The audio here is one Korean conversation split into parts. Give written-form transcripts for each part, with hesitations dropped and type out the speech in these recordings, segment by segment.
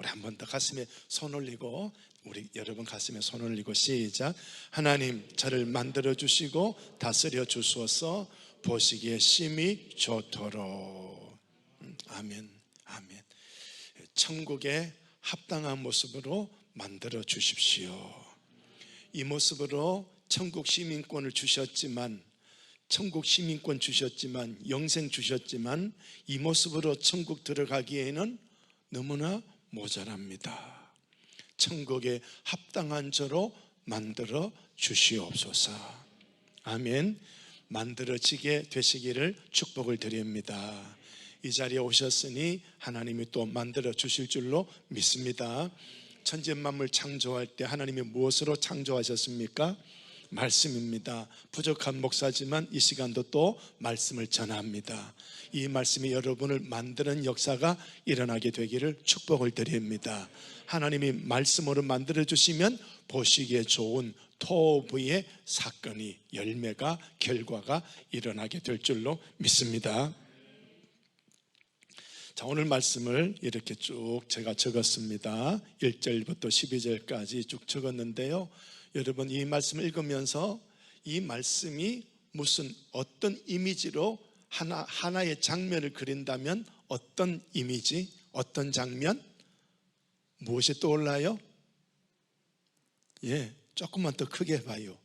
한 번 더 가슴에 손 올리고, 우리 여러분 가슴에 손 올리고 시작. 하나님, 저를 만들어 주시고 다스려 주소서. 보시기에 심히 좋도록. 아멘. 아멘. 천국에 합당한 모습으로 만들어 주십시오. 이 모습으로 천국 시민권을 주셨지만, 천국 시민권 주셨지만, 영생 주셨지만, 이 모습으로 천국 들어가기에는 너무나 모자랍니다. 천국에 합당한 저로 만들어 주시옵소서. 아멘. 만들어지게 되시기를 축복을 드립니다. 이 자리에 오셨으니 하나님이 또 만들어 주실 줄로 믿습니다. 천지 만물 창조할 때 하나님이 무엇으로 창조하셨습니까? 말씀입니다. 부족한 목사지만 이 시간도 또 말씀을 전합니다. 이 말씀이 여러분을 만드는 역사가 일어나게 되기를 축복을 드립니다. 하나님이 말씀으로 만들어 주시면 보시기에 좋은 토부의 사건이, 열매가, 결과가 일어나게 될 줄로 믿습니다. 자, 오늘 말씀을 이렇게 쭉 제가 적었습니다. 1절부터 12절까지 쭉 적었는데요, 여러분 이 말씀을 읽으면서 이 말씀이 무슨 어떤 이미지로 하나의 장면을 그린다면 어떤 이미지, 어떤 장면, 무엇이 떠올라요? 예, 조금만 더 크게 봐요.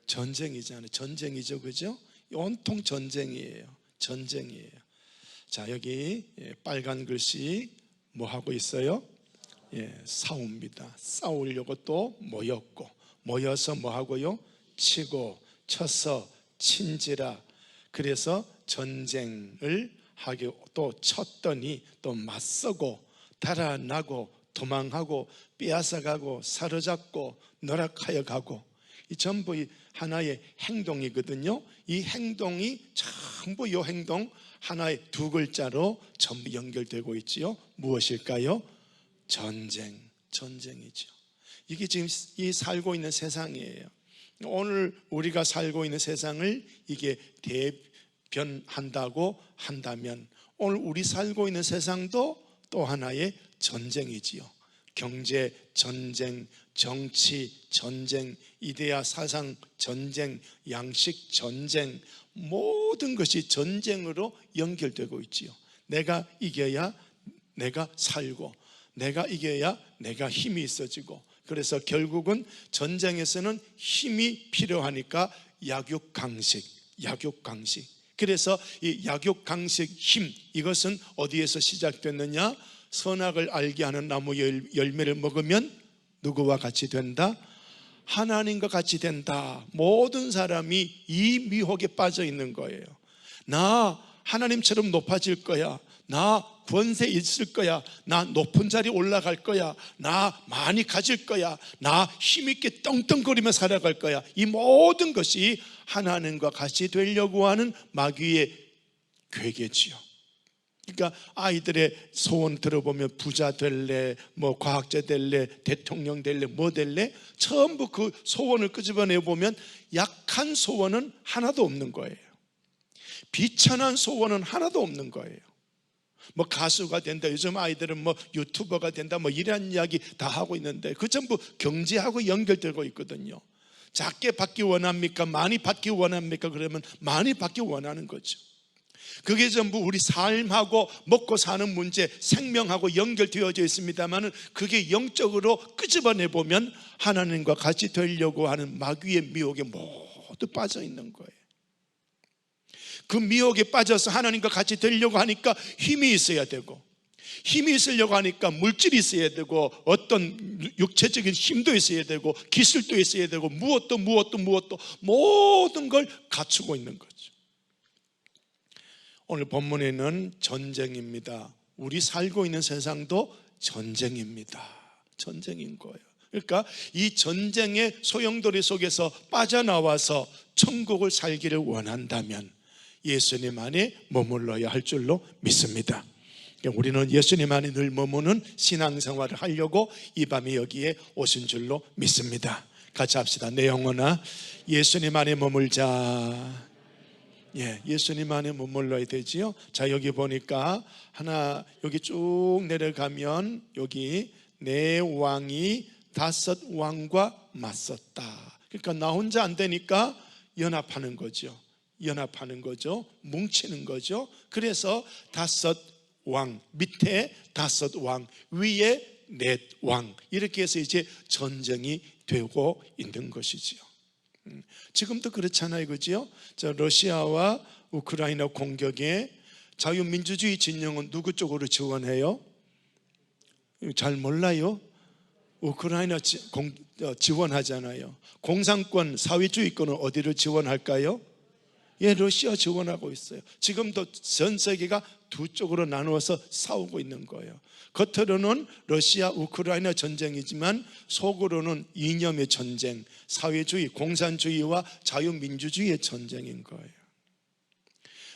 전쟁이잖아요. 전쟁이죠, 그죠? 온통 전쟁이에요. 전쟁이에요. 자, 여기 빨간 글씨 뭐 하고 있어요? 예, 싸웁니다. 싸우려고 또 모였고, 모여서 뭐 하고요? 치고 쳐서 친지라. 그래서 전쟁을 하게 또 쳤더니 또 맞서고 달아나고 도망하고 빼앗아가고 사로잡고 노력하여 가고, 이 전부 하나의 행동이거든요. 이 행동이 전부, 이 행동 하나의 두 글자로 전부 연결되고 있지요. 무엇일까요? 전쟁, 전쟁이죠. 이게 지금 이 살고 있는 세상이에요. 오늘 우리가 살고 있는 세상을 이게 대변한다고 한다면, 오늘 우리 살고 있는 세상도 또 하나의 전쟁이지요. 경제 전쟁, 정치 전쟁, 이데아 사상 전쟁, 양식 전쟁, 모든 것이 전쟁으로 연결되고 있지요. 내가 이겨야 내가 살고, 내가 이겨야 내가 힘이 있어지고, 그래서 결국은 전쟁에서는 힘이 필요하니까 약육강식, 약육강식. 그래서 이 약육강식 힘, 이것은 어디에서 시작됐느냐? 선악을 알게 하는 나무 열매를 먹으면 누구와 같이 된다? 하나님과 같이 된다. 모든 사람이 이 미혹에 빠져 있는 거예요. 나 하나님처럼 높아질 거야, 나 권세 있을 거야, 나 높은 자리 올라갈 거야, 나 많이 가질 거야, 나 힘있게 떵떵거리며 살아갈 거야. 이 모든 것이 하나님과 같이 되려고 하는 마귀의 괴계지요. 그러니까 아이들의 소원 들어보면 부자 될래, 뭐 과학자 될래, 대통령 될래, 뭐 될래, 전부 그 소원을 끄집어내 보면 약한 소원은 하나도 없는 거예요. 비천한 소원은 하나도 없는 거예요. 뭐 가수가 된다, 요즘 아이들은 뭐 유튜버가 된다, 뭐 이런 이야기 다 하고 있는데 그 전부 경제하고 연결되고 있거든요. 작게 받기 원합니까? 많이 받기 원합니까? 그러면 많이 받기 원하는 거죠. 그게 전부 우리 삶하고 먹고 사는 문제, 생명하고 연결되어져 있습니다만, 그게 영적으로 끄집어내보면 하나님과 같이 되려고 하는 마귀의 미혹에 모두 빠져 있는 거예요. 그 미혹에 빠져서 하나님과 같이 되려고 하니까 힘이 있어야 되고, 힘이 있으려고 하니까 물질이 있어야 되고, 어떤 육체적인 힘도 있어야 되고, 기술도 있어야 되고, 무엇도 모든 걸 갖추고 있는 거죠. 오늘 본문에는 전쟁입니다. 우리 살고 있는 세상도 전쟁입니다. 전쟁인 거예요. 그러니까 이 전쟁의 소용돌이 속에서 빠져나와서 천국을 살기를 원한다면 예수님 안에 머물러야 할 줄로 믿습니다. 우리는 예수님 안에 늘 머무는 신앙생활을 하려고 이 밤에 여기에 오신 줄로 믿습니다. 같이 합시다. 내 영혼아, 예수님 안에 머물자. 예, 예수님 안에 머물러야 되지요. 자, 여기 보니까 하나, 여기 쭉 내려가면 여기 네 왕이 다섯 왕과 맞섰다. 그러니까 나 혼자 안 되니까 연합하는 거죠. 연합하는 거죠. 뭉치는 거죠. 그래서 다섯 왕, 밑에 다섯 왕, 위에 넷 왕, 이렇게 해서 이제 전쟁이 되고 있는 것이지요. 지금도 그렇잖아요, 그죠? 저 러시아와 우크라이나 공격에 자유민주주의 진영은 누구 쪽으로 지원해요? 잘 몰라요? 우크라이나 지원하잖아요. 공산권, 사회주의권은 어디를 지원할까요? 예, 러시아 지원하고 있어요. 지금도 전 세계가 두 쪽으로 나누어서 싸우고 있는 거예요. 겉으로는 러시아, 우크라이나 전쟁이지만 속으로는 이념의 전쟁, 사회주의, 공산주의와 자유민주주의의 전쟁인 거예요.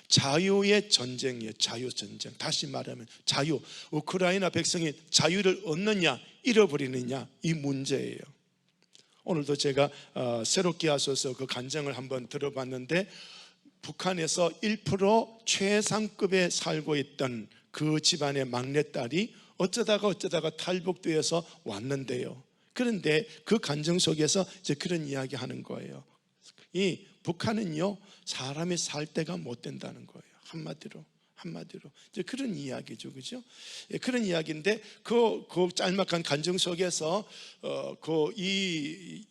자유의 전쟁이에요. 자유전쟁. 다시 말하면 자유, 우크라이나 백성이 자유를 얻느냐 잃어버리느냐, 이 문제예요. 오늘도 제가 새롭게 하셔서 그 간증을 한번 들어봤는데, 북한에서 1% 최상급에 살고 있던 그 집안의 막내딸이 어쩌다가 탈북되어서 왔는데요. 그런데 그 간증 속에서 이제 그런 이야기 하는 거예요. 이 북한은요, 사람이 살 때가 못 된다는 거예요. 한마디로 이제 그런 이야기죠, 그죠? 예, 그런 이야기인데 그 짤막한 간증 속에서 이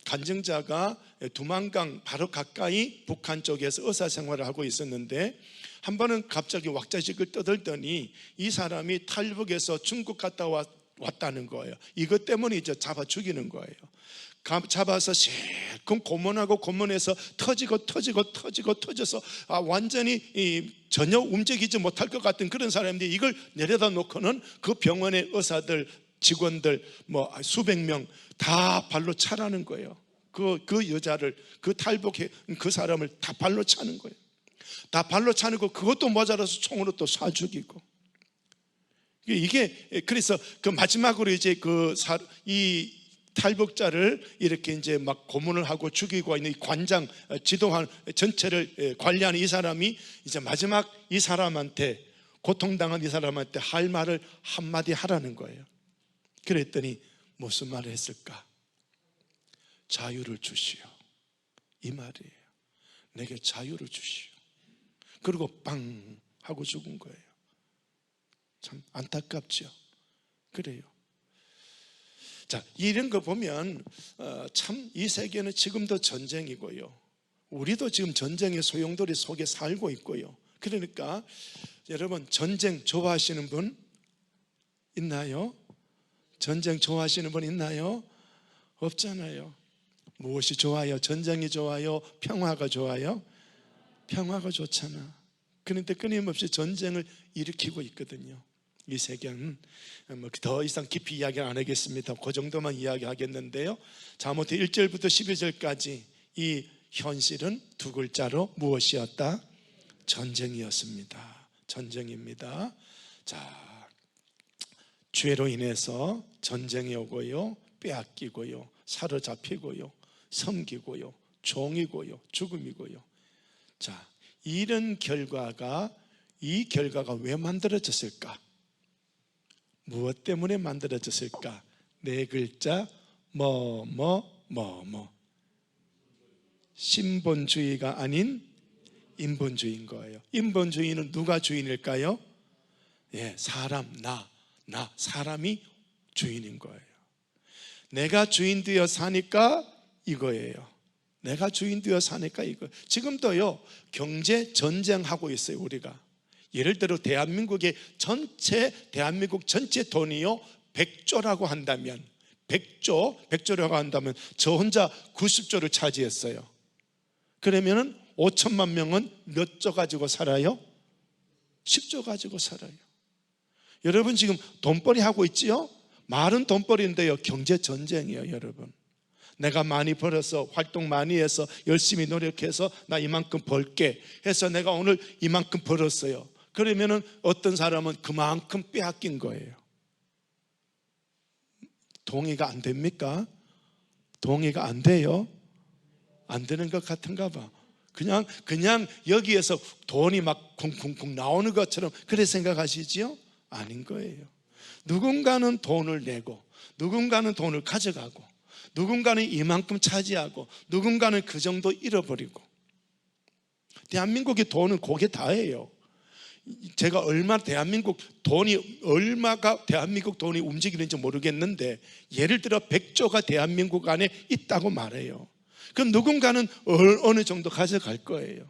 간증자가 두만강 바로 가까이 북한 쪽에서 의사생활을 하고 있었는데, 한 번은 갑자기 왁자지껄 떠들더니 이 사람이 탈북해서 중국 갔다 왔다는 거예요. 이것 때문에 이제 잡아 죽이는 거예요. 잡아서 실컷 고문해서 터져서 완전히 전혀 움직이지 못할 것 같은 그런 사람인데, 이걸 내려다 놓고는 그 병원의 의사들, 직원들 수백 명 다 발로 차라는 거예요. 그 여자를, 그 탈북해 그 사람을 다 발로 차는 거예요. 다 발로 차는 거, 그것도 모자라서 총으로 또 쏴 죽이고. 이게 그래서 그 마지막으로 이제 이 탈북자를 이렇게 이제 막 고문을 하고 죽이고 있는 이 관장, 지도한 전체를 관리하는 이 사람이 이제 마지막 이 사람한테, 고통당한 이 사람한테 할 말을 한마디 하라는 거예요. 그랬더니 무슨 말을 했을까? 자유를 주시오, 이 말이에요. 내게 자유를 주시오. 그리고 빵 하고 죽은 거예요. 참 안타깝죠. 그래요. 자, 이런 거 보면 참 이 세계는 지금도 전쟁이고요, 우리도 지금 전쟁의 소용돌이 속에 살고 있고요. 그러니까 여러분, 전쟁 좋아하시는 분 있나요? 전쟁 좋아하시는 분 있나요? 없잖아요. 무엇이 좋아요? 전쟁이 좋아요? 평화가 좋아요? 평화가 좋잖아. 그런데 끊임없이 전쟁을 일으키고 있거든요. 이 세계는 더 이상 깊이 이야기 안 하겠습니다. 그 정도만 이야기하겠는데요, 잠언 1절부터 12절까지 이 현실은 두 글자로 무엇이었다? 전쟁이었습니다. 전쟁입니다. 자, 죄로 인해서 전쟁이 오고요, 빼앗기고요, 사로잡히고요, 섬기고요, 종이고요, 죽음이고요. 자, 이런 결과가, 이 결과가 왜 만들어졌을까? 무엇 때문에 만들어졌을까? 네 글자, 신본주의가 아닌 인본주의인 거예요. 인본주의는 누가 주인일까요? 예, 사람이 주인인 거예요. 내가 주인 되어 사니까 이거예요. 내가 주인 되어 사니까 이거. 지금도요, 경제 전쟁하고 있어요, 우리가. 예를 들어 대한민국 전체 돈이요 100조라고 한다면, 100조라고 한다면 저 혼자 90조를 차지했어요. 그러면은 5천만 명은 몇 조 가지고 살아요? 10조 가지고 살아요. 여러분 지금 돈벌이 하고 있지요? 말은 돈벌이인데요, 경제 전쟁이에요, 여러분. 내가 많이 벌어서, 활동 많이 해서, 열심히 노력해서 나 이만큼 벌게 해서 내가 오늘 이만큼 벌었어요. 그러면은 어떤 사람은 그만큼 빼앗긴 거예요. 동의가 안 됩니까? 동의가 안 돼요? 안 되는 것 같은가 봐. 그냥 여기에서 돈이 막 쿵쿵쿵 나오는 것처럼 그렇게 생각하시지요? 아닌 거예요. 누군가는 돈을 내고, 누군가는 돈을 가져가고, 누군가는 이만큼 차지하고, 누군가는 그 정도 잃어버리고. 대한민국의 돈은 그게 다예요. 제가 대한민국 돈이 움직이는지 모르겠는데, 예를 들어 100조가 대한민국 안에 있다고 말해요. 그럼 누군가는 어느 정도 가져갈 거예요.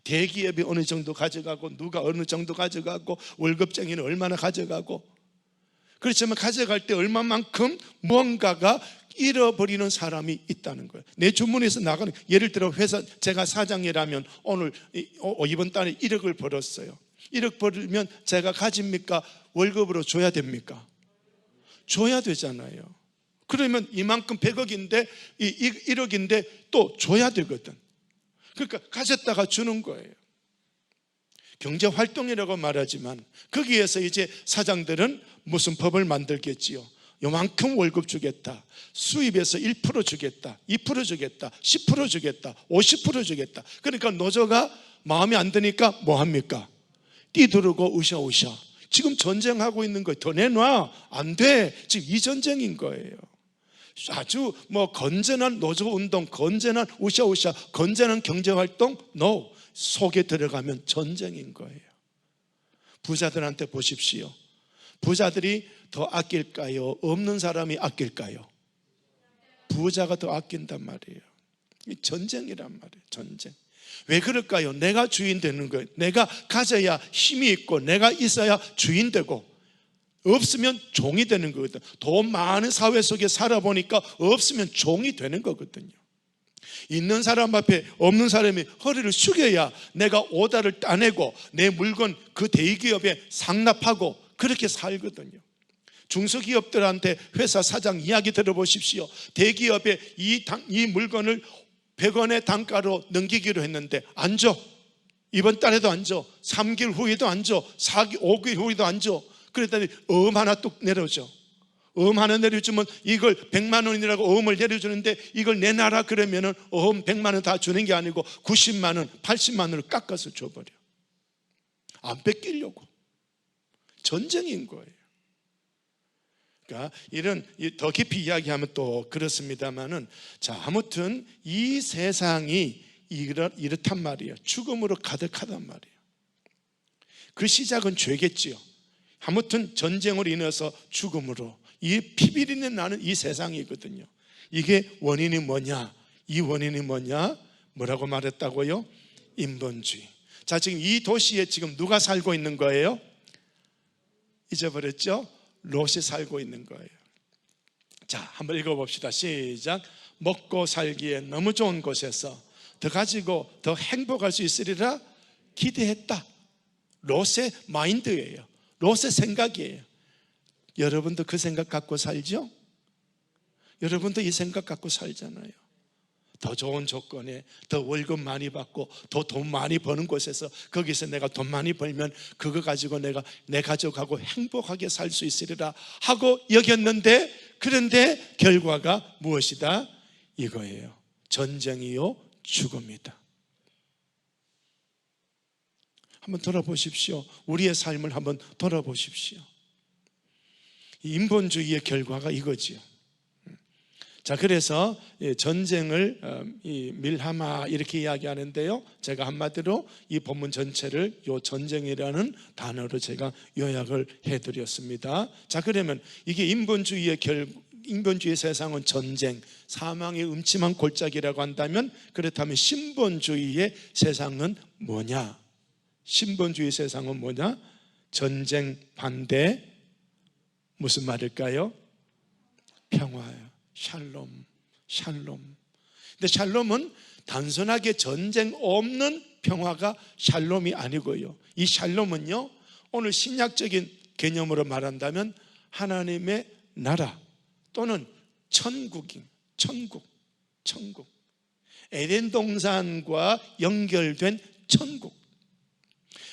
대기업이 어느 정도 가져가고, 누가 어느 정도 가져가고, 월급쟁이는 얼마나 가져가고. 그렇지만 가져갈 때 얼마만큼 무언가가 잃어버리는 사람이 있다는 거예요. 내 주머니에서 나가는, 예를 들어 회사, 제가 사장이라면 오늘 이번 달에 1억을 벌었어요. 1억 벌면 제가 가집니까? 월급으로 줘야 됩니까? 줘야 되잖아요. 그러면 이만큼 100억인데 1억인데 또 줘야 되거든. 그러니까 가졌다가 주는 거예요. 경제활동이라고 말하지만 거기에서 이제 사장들은 무슨 법을 만들겠지요. 요만큼 월급 주겠다, 수입에서 1% 주겠다, 2% 주겠다, 10% 주겠다, 50% 주겠다. 그러니까 노조가 마음에 안 드니까 뭐 합니까? 뛰두르고 으쌰으쌰. 지금 전쟁하고 있는 거예요. 더 내놔. 안 돼. 지금 이 전쟁인 거예요. 아주 건전한 노조운동, 건전한 으쌰으쌰, 건전한 경제활동? No. 속에 들어가면 전쟁인 거예요. 부자들한테 보십시오. 부자들이 더 아낄까요? 없는 사람이 아낄까요? 부자가 더 아낀단 말이에요. 전쟁이란 말이에요. 전쟁. 왜 그럴까요? 내가 주인 되는 거예요. 내가 가져야 힘이 있고, 내가 있어야 주인 되고, 없으면 종이 되는 거거든. 돈 많은 사회 속에 살아보니까 없으면 종이 되는 거거든요. 있는 사람 앞에 없는 사람이 허리를 숙여야 내가 오다를 따내고 내 물건 그 대기업에 상납하고 그렇게 살거든요. 중소기업들한테 회사 사장 이야기 들어보십시오. 대기업에 이 물건을 100원의 단가로 넘기기로 했는데 안 줘. 이번 달에도 안 줘. 3개월 후에도 안 줘. 5개월 후에도 안 줘. 그랬더니 어음 하나 뚝 내려줘. 어음 하나 내려주면 이걸 100만 원이라고 어음을 내려주는데 이걸 내놔라 그러면은 어음 100만 원 다 주는 게 아니고 90만 원, 80만 원을 깎아서 줘버려. 안 뺏기려고. 전쟁인 거예요. 그러니까 더 깊이 이야기하면 또 그렇습니다만은, 자, 아무튼 이 세상이 이렇단 말이에요. 죽음으로 가득하단 말이에요. 그 시작은 죄겠지요. 아무튼 전쟁으로 인해서 죽음으로, 이 피비린내 나는 이 세상이거든요. 이게 원인이 뭐냐? 이 원인이 뭐냐? 뭐라고 말했다고요? 인본주의. 자, 지금 이 도시에 지금 누가 살고 있는 거예요? 잊어버렸죠? 롯이 살고 있는 거예요. 자, 한번 읽어봅시다. 시작. 먹고 살기에 너무 좋은 곳에서 더 가지고 더 행복할 수 있으리라 기대했다. 롯의 마인드예요. 롯의 생각이에요. 여러분도 그 생각 갖고 살죠? 여러분도 이 생각 갖고 살잖아요. 더 좋은 조건에, 더 월급 많이 받고, 더 돈 많이 버는 곳에서, 거기서 내가 돈 많이 벌면 그거 가지고 내가 내 가족하고 행복하게 살 수 있으리라 하고 여겼는데, 그런데 결과가 무엇이다? 이거예요. 전쟁이요, 죽음이다. 한번 돌아보십시오. 우리의 삶을 한번 돌아보십시오. 인본주의의 결과가 이거지요. 자, 그래서 전쟁을 밀하마 이렇게 이야기하는데요, 제가 한마디로 이 본문 전체를 이 전쟁이라는 단어로 제가 요약을 해드렸습니다. 자, 그러면 이게 인본주의의 세상은 전쟁, 사망의 음침한 골짜기라고 한다면, 그렇다면 신본주의의 세상은 뭐냐? 신본주의 세상은 뭐냐? 전쟁 반대, 무슨 말일까요? 평화예요. 샬롬. 근데 샬롬은 단순하게 전쟁 없는 평화가 샬롬이 아니고요. 이 샬롬은요, 오늘 신약적인 개념으로 말한다면 하나님의 나라 또는 천국. 에덴 동산과 연결된 천국.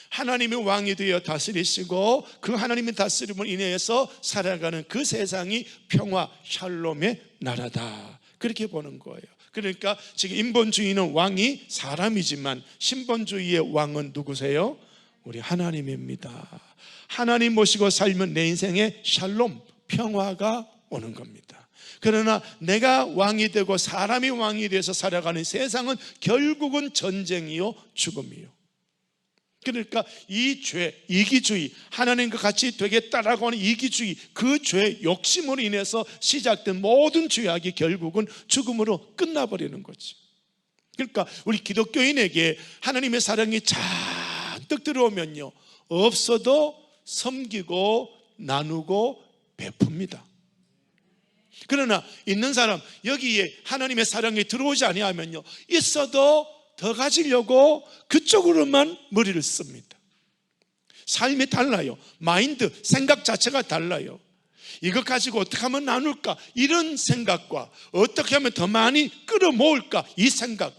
하나님의 왕이 되어 다스리시고 그 하나님의 다스림을 인해서 살아가는 그 세상이 평화, 샬롬의 나라다. 그렇게 보는 거예요. 그러니까 지금 인본주의는 왕이 사람이지만 신본주의의 왕은 누구세요? 우리 하나님입니다. 하나님 모시고 살면 내 인생에 샬롬, 평화가 오는 겁니다. 그러나 내가 왕이 되고 사람이 왕이 돼서 살아가는 세상은 결국은 전쟁이요 죽음이요. 그러니까 이 죄, 이기주의, 하나님과 같이 되겠다라고 하는 이기주의, 그 죄 욕심으로 인해서 시작된 모든 죄악이 결국은 죽음으로 끝나버리는 거지. 그러니까 우리 기독교인에게 하나님의 사랑이 잔뜩 들어오면요, 없어도 섬기고 나누고 베풉니다. 그러나 있는 사람, 여기에 하나님의 사랑이 들어오지 아니하면요, 있어도 더 가지려고 그쪽으로만 머리를 씁니다. 삶이 달라요. 마인드, 생각 자체가 달라요. 이것 가지고 어떻게 하면 나눌까, 이런 생각과 어떻게 하면 더 많이 끌어모을까, 이 생각.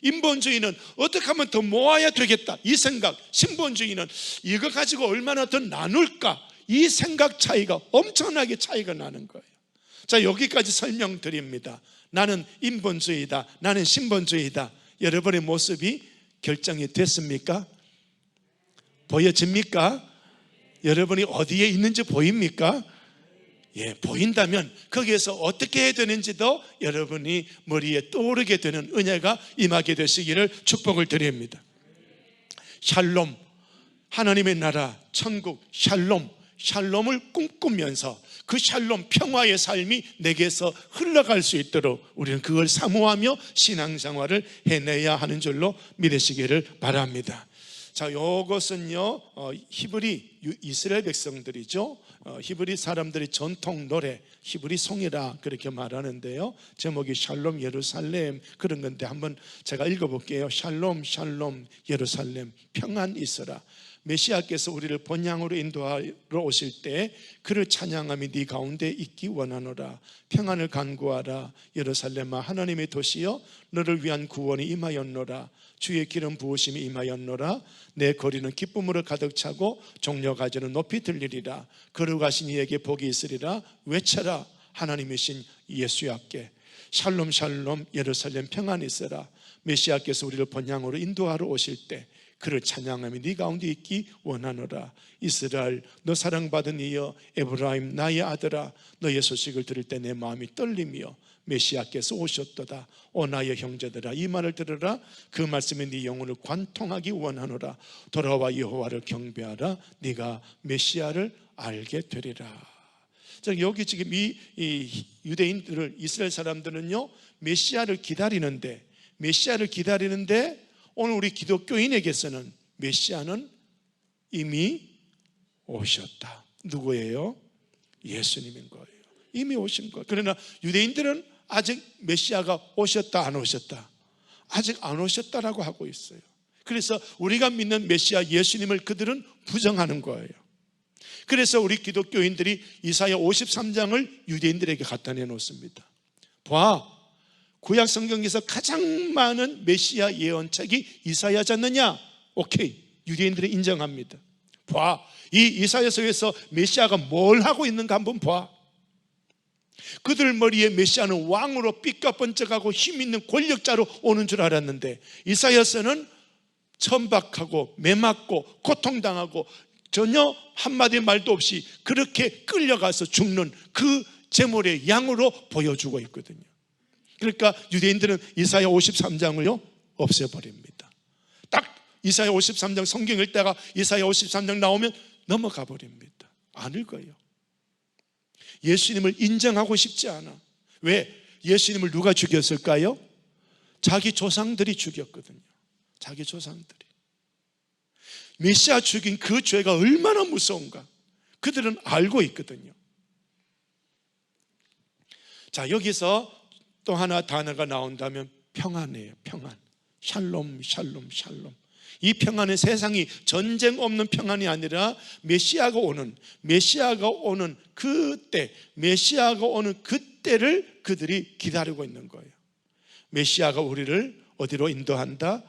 인본주의는 어떻게 하면 더 모아야 되겠다, 이 생각. 신본주의는 이거 가지고 얼마나 더 나눌까, 이 생각 차이가 엄청나게 차이가 나는 거예요. 자, 여기까지 설명드립니다. 나는 인본주의다, 나는 신본주의다. 여러분의 모습이 결정이 됐습니까? 보여집니까? 여러분이 어디에 있는지 보입니까? 예, 보인다면 거기에서 어떻게 해야 되는지도 여러분이 머리에 떠오르게 되는 은혜가 임하게 되시기를 축복을 드립니다. 샬롬, 하나님의 나라, 천국, 샬롬, 샬롬을 꿈꾸면서 그 샬롬, 평화의 삶이 내게서 흘러갈 수 있도록 우리는 그걸 사모하며 신앙생활을 해내야 하는 줄로 믿으시기를 바랍니다. 자, 이것은요, 히브리 이스라엘 백성들이죠. 히브리 사람들의 전통 노래, 히브리 송이라 그렇게 말하는데요, 제목이 샬롬 예루살렘 그런 건데 한번 제가 읽어볼게요. 샬롬 샬롬 예루살렘, 평안 있어라. 메시아께서 우리를 본향으로 인도하러 오실 때 그를 찬양함이 네 가운데 있기 원하노라. 평안을 간구하라. 예루살렘아, 하나님의 도시여, 너를 위한 구원이 임하였노라. 주의 기름 부으심이 임하였노라. 내 거리는 기쁨으로 가득 차고 종려 가지는 높이 들리리라. 거룩하신 이에게 복이 있으리라. 외쳐라. 하나님이신 예수의 앞에 샬롬 샬롬 예루살렘, 평안이 있어라. 메시아께서 우리를 본향으로 인도하러 오실 때 그를 찬양하며 네 가운데 있기 원하노라. 이스라엘, 너 사랑받은 이여, 에브라임 나의 아들아, 너의 소식을 들을 때 내 마음이 떨리며 메시아께서 오셨도다. 오 나의 형제들아, 이 말을 들으라. 그 말씀이 네 영혼을 관통하기 원하노라. 돌아와 여호와를 경배하라. 네가 메시아를 알게 되리라. 여기 지금 이 유대인들을, 이스라엘 사람들은요, 메시아를 기다리는데 오늘 우리 기독교인에게서는 메시아는 이미 오셨다. 누구예요? 예수님인 거예요. 이미 오신 거예요. 그러나 유대인들은 아직 메시아가 오셨다 안 오셨다, 아직 안 오셨다라고 하고 있어요. 그래서 우리가 믿는 메시아 예수님을 그들은 부정하는 거예요. 그래서 우리 기독교인들이 이사야 53장을 유대인들에게 갖다 내놓습니다. 봐, 구약 성경에서 가장 많은 메시아 예언책이 이사야잖느냐? 오케이, 유대인들이 인정합니다. 봐, 이 이사야서에서 메시아가 뭘 하고 있는가 한번 봐. 그들 머리에 메시아는 왕으로 삐까번쩍하고 힘있는 권력자로 오는 줄 알았는데 이사야서는 천박하고 매맞고 고통당하고 전혀 한마디 말도 없이 그렇게 끌려가서 죽는 그 제물의 양으로 보여주고 있거든요. 그러니까 유대인들은 이사야 53장을요 없애버립니다. 딱 이사야 53장 성경 읽다가 이사야 53장 나오면 넘어가 버립니다. 안 읽어요. 예수님을 인정하고 싶지 않아. 왜? 예수님을 누가 죽였을까요? 자기 조상들이 죽였거든요. 자기 조상들이. 메시아 죽인 그 죄가 얼마나 무서운가 그들은 알고 있거든요. 자, 여기서 또 하나 단어가 나온다면 평안이에요. 평안. 샬롬 샬롬 샬롬. 이 평안은 세상이 전쟁 없는 평안이 아니라 메시아가 오는 그때, 메시아가 오는 그때를 그들이 기다리고 있는 거예요. 메시아가 우리를 어디로 인도한다?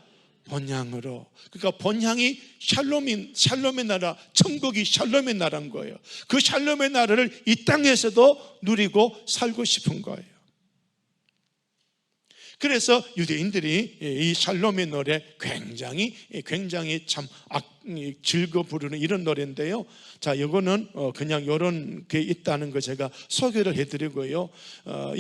본향으로. 그러니까 본향이 샬롬의 나라, 천국이 샬롬의 나라인 거예요. 그 샬롬의 나라를 이 땅에서도 누리고 살고 싶은 거예요. 그래서 유대인들이 이 샬롬의 노래 굉장히 참 즐거 부르는 이런 노래인데요. 자, 이거는 그냥 이런 게 있다는 거 제가 소개를 해드리고요.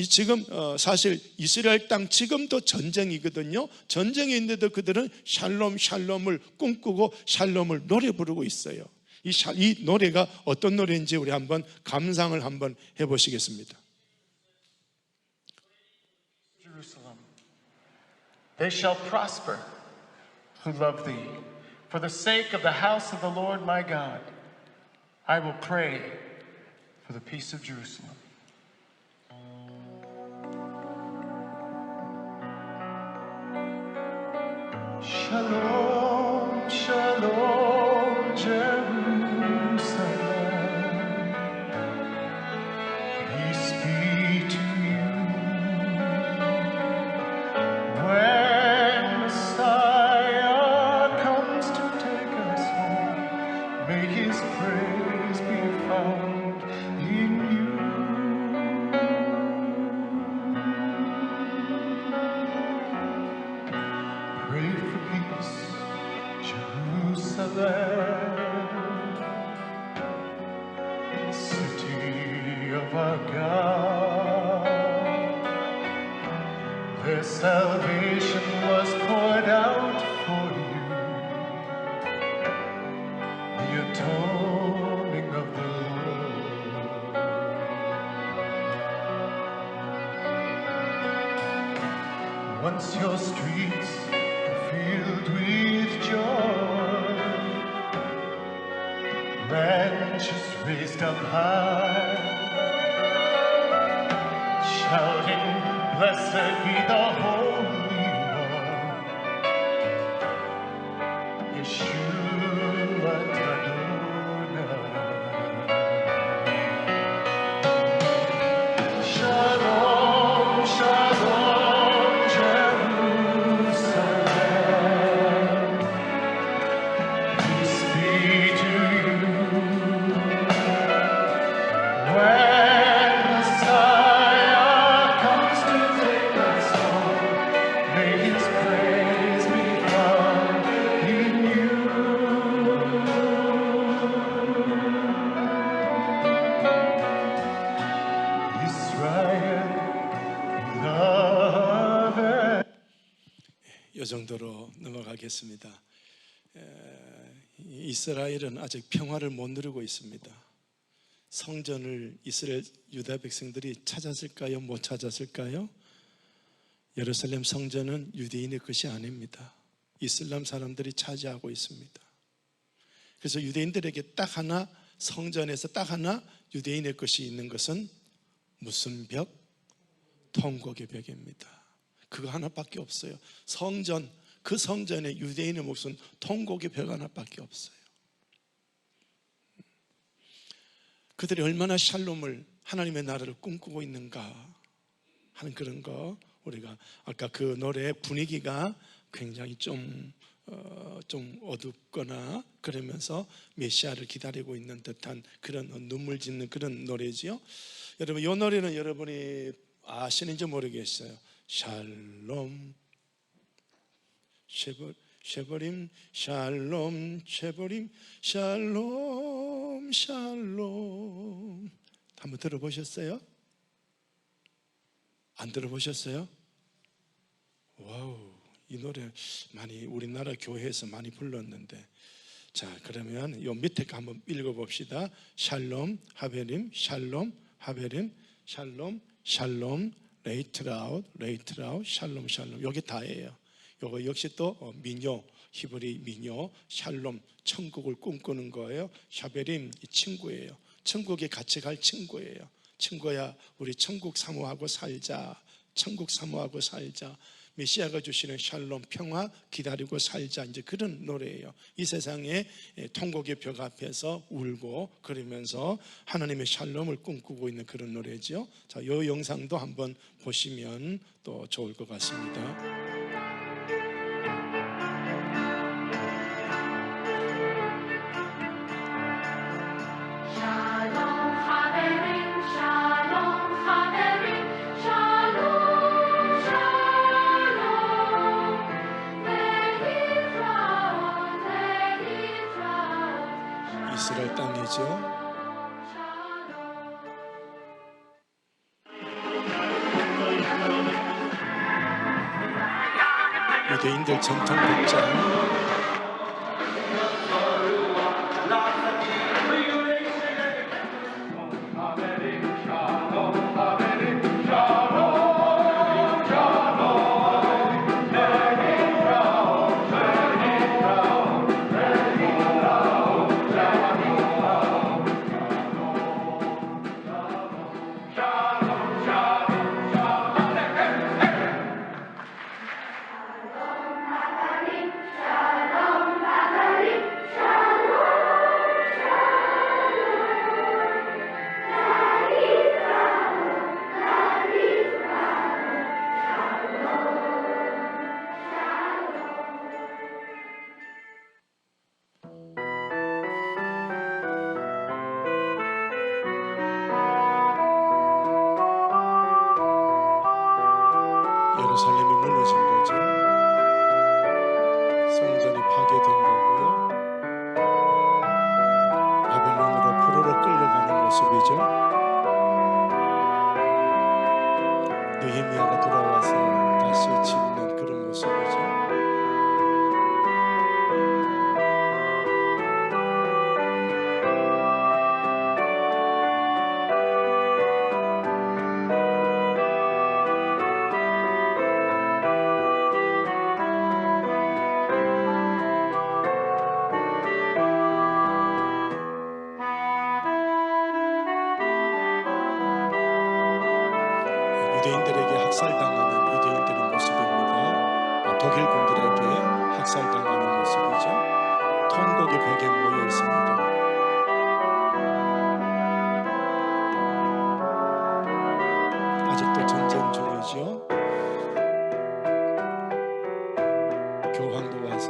지금 사실 이스라엘 땅 지금도 전쟁이거든요. 전쟁이 있는데도 그들은 샬롬을 꿈꾸고 샬롬을 노래 부르고 있어요. 이 노래가 어떤 노래인지 우리 한번 감상을 한번 해보시겠습니다. Jerusalem, they shall prosper who love thee. For the sake of the house of the Lord my God, I will pray for the peace of Jerusalem. Shalom, shalom, Jerusalem. Peace be to you. When Messiah comes to take us home, may his praise be found in you. Pray for peace, Jerusalem, city of our God. Their salvation was poured out for you, the atoning of the Lord. Once your streets are filled with joy, branches raised up high, shouting, blessed be the Holy One, Yeshua Adonai. Shalom, shalom, Jerusalem. Peace be to you. When Messiah comes to take us home, may his praise be found in you. Israel, beloved. 이 정도로 넘어가겠습니다. 이스라엘은 아직 평화를 못 누리고 있습니다. 성전을 이스라엘 유다 백성들이 찾았을까요? 못 찾았을까요? 예루살렘 성전은 유대인의 것이 아닙니다. 이슬람 사람들이 차지하고 있습니다. 그래서 유대인들에게 딱 하나, 성전에서 딱 하나 유대인의 것이 있는 것은 무슨 벽? 통곡의 벽입니다. 그거 하나밖에 없어요. 성전, 그 성전에 유대인의 몫은 통곡의 벽 하나밖에 없어요. 그들이 얼마나 샬롬을, 하나님의 나라를 꿈꾸고 있는가 하는 그런 거, 우리가 아까 그 노래의 분위기가 굉장히 좀 어둡거나 그러면서 메시아를 기다리고 있는 듯한 그런 눈물 짓는 그런 노래지요. 여러분, 이 노래는 여러분이 아시는지 모르겠어요. 샬롬 쉐버림 샬롬 쉐버림 샬롬 샬롬. 한번 들어보셨어요? 안 들어보셨어요? 와우, 이 노래 많이 우리나라 교회에서 많이 불렀는데. 자, 그러면 요 밑에 거 한번 읽어봅시다. 샬롬 하베림 샬롬 하베림 샬롬 샬롬 레이트라웃 레이트라웃 샬롬 샬롬. 여기 다예요. 요거 역시 또 민요, 히브리 민요, 샬롬, 천국을 꿈꾸는 거예요. 샤베림, 이 친구예요. 천국에 같이 갈 친구예요. 친구야, 우리 천국 사모하고 살자. 천국 사모하고 살자. 메시아가 주시는 샬롬, 평화 기다리고 살자. 이제 그런 노래예요. 이 세상에 통곡의 벽 앞에서 울고 그러면서 하나님의 샬롬을 꿈꾸고 있는 그런 노래죠. 자, 이 영상도 한번 보시면 또 좋을 것 같습니다. Shalom, Shalom, 유대인들 전통 복장. 예루살렘이 무너진 거죠. 성전이 파괴된 거고요. 바벨론으로 포로로 끌려가는 모습이죠. 느헤미야가 돌아와서 다시 짓는 그런 모습이죠. 유대인들에게 학살당하는 유대인들의 모습입니다. 독일 군들에게 학살당하는 모습이죠. 통곡의 벽에 모여 있습니다. 아직도 전쟁 중이죠. 교황도 와서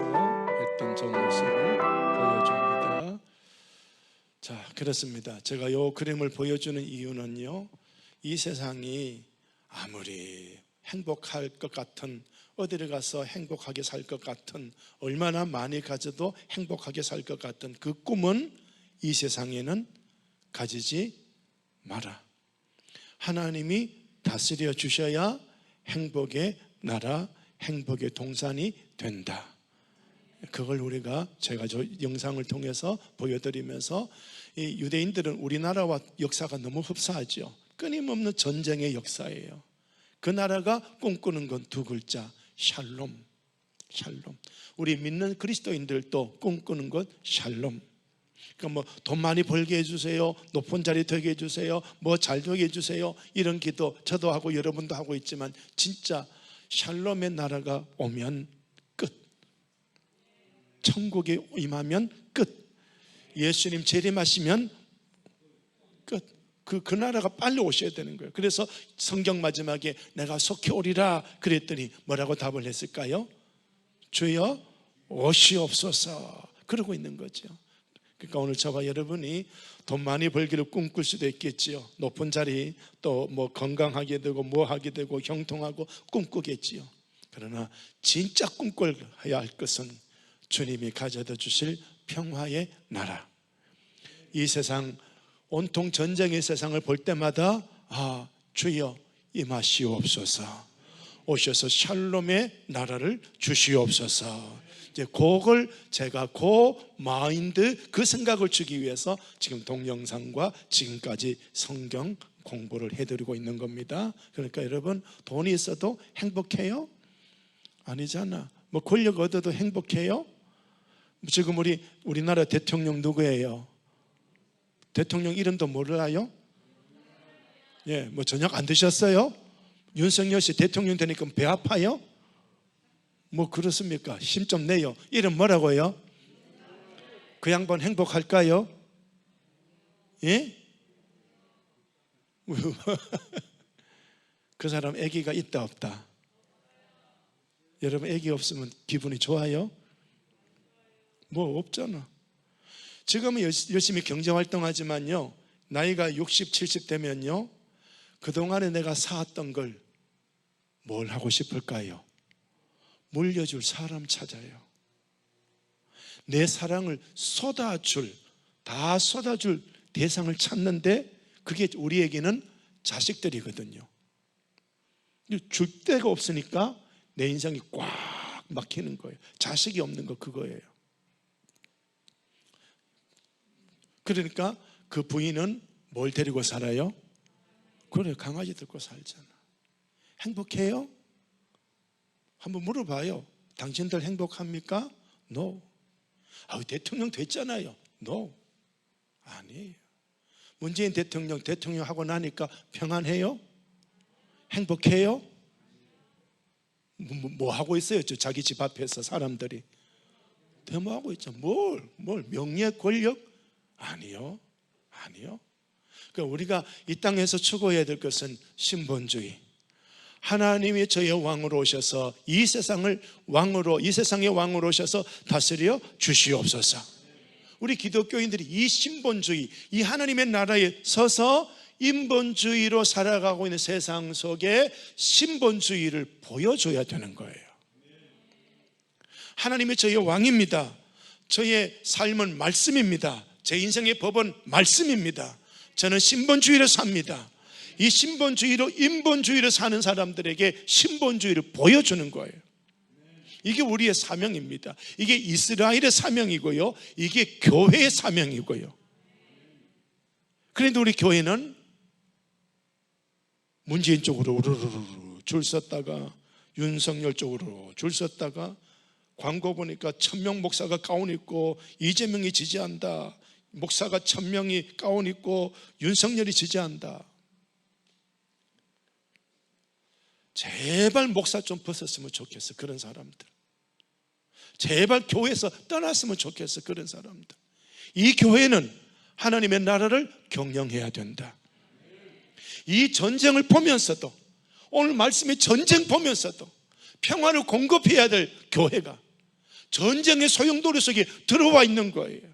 했던 저 모습을 보여줍니다. 자, 그렇습니다. 제가 이 그림을 보여주는 이유는요, 이 세상이 아무리 행복할 것 같은, 어디를 가서 행복하게 살 것 같은, 얼마나 많이 가져도 행복하게 살 것 같은 그 꿈은 이 세상에는 가지지 마라. 하나님이 다스려 주셔야 행복의 나라, 행복의 동산이 된다. 그걸 제가 저 영상을 통해서 보여드리면서, 이 유대인들은 우리나라와 역사가 너무 흡사하죠. 끊임없는 전쟁의 역사예요. 그 나라가 꿈꾸는 건 두 글자, 샬롬. 샬롬. 우리 믿는 그리스도인들도 꿈꾸는 것 샬롬. 그러니까 돈 많이 벌게 해주세요, 높은 자리 되게 해주세요, 잘 되게 해주세요, 이런 기도 저도 하고 여러분도 하고 있지만, 진짜 샬롬의 나라가 오면 끝. 천국에 임하면 끝. 예수님 재림하시면 끝. 그 나라가 빨리 오셔야 되는 거예요. 그래서 성경 마지막에 내가 속히 오리라 그랬더니 뭐라고 답을 했을까요? 주여 오시옵소서. 그러고 있는 거죠. 그러니까 오늘 저와 여러분이 돈 많이 벌기를 꿈꿀 수도 있겠지요. 높은 자리, 또 건강하게 되고 하게 되고 형통하고 꿈꾸겠지요. 그러나 진짜 꿈꿔야 할 것은 주님이 가져다 주실 평화의 나라. 이 세상, 온통 전쟁의 세상을 볼 때마다 주여 임하시옵소서, 오셔서 샬롬의 나라를 주시옵소서. 이제 그걸 제가 마인드, 그 생각을 주기 위해서 지금 동영상과 지금까지 성경 공부를 해드리고 있는 겁니다. 그러니까 여러분, 돈이 있어도 행복해요? 아니잖아. 권력 얻어도 행복해요? 지금 우리나라 대통령 누구예요? 대통령 이름도 몰라요? 예, 저녁 안 드셨어요? 윤석열 씨 대통령 되니까 배 아파요? 그렇습니까? 힘 좀 내요. 이름 뭐라고요? 그 양반 행복할까요? 예? 그 사람 아기가 있다 없다? 여러분, 아기 없으면 기분이 좋아요? 없잖아. 지금은 열심히 경제활동하지만요, 나이가 60, 70 되면요, 그동안에 내가 쌓았던 걸 뭘 하고 싶을까요? 물려줄 사람 찾아요. 내 사랑을 다 쏟아줄 대상을 찾는데, 그게 우리에게는 자식들이거든요. 줄 데가 없으니까 내 인생이 꽉 막히는 거예요. 자식이 없는 거 그거예요. 그러니까 그 부인은 뭘 데리고 살아요? 그래, 강아지 데리고 살잖아. 행복해요? 한번 물어봐요. 당신들 행복합니까? No. 대통령 됐잖아요. No. 아니에요. 문재인 대통령 하고 나니까 평안해요? 행복해요? 뭐 하고 있어요? 자기 집 앞에서 사람들이 데모하고 있죠. 뭘 명예 권력? 아니요. 그러니까 우리가 이 땅에서 추구해야 될 것은 신본주의. 하나님이 저의 왕으로 오셔서 이 세상의 왕으로 오셔서 다스려 주시옵소서. 우리 기독교인들이 이 신본주의, 이 하나님의 나라에 서서 인본주의로 살아가고 있는 세상 속에 신본주의를 보여줘야 되는 거예요. 하나님이 저의 왕입니다. 저의 삶은 말씀입니다. 제 인생의 법은 말씀입니다. 저는 신본주의로 삽니다. 이 신본주의로 인본주의로 사는 사람들에게 신본주의를 보여주는 거예요. 이게 우리의 사명입니다. 이게 이스라엘의 사명이고요, 이게 교회의 사명이고요. 그런데 우리 교회는 문재인 쪽으로 우르르르 줄 섰다가 윤석열 쪽으로 줄 섰다가 광고 보니까 1000명 목사가 가운 입고 이재명이 지지한다, 목사가 1000명이 가운 입고 윤석열이 지지한다. 제발 목사 좀 벗었으면 좋겠어. 그런 사람들 제발 교회에서 떠났으면 좋겠어. 그런 사람들. 이 교회는 하나님의 나라를 경영해야 된다. 이 전쟁을 보면서도, 오늘 말씀의 전쟁 보면서도 평화를 공급해야 될 교회가 전쟁의 소용돌이 속에 들어와 있는 거예요.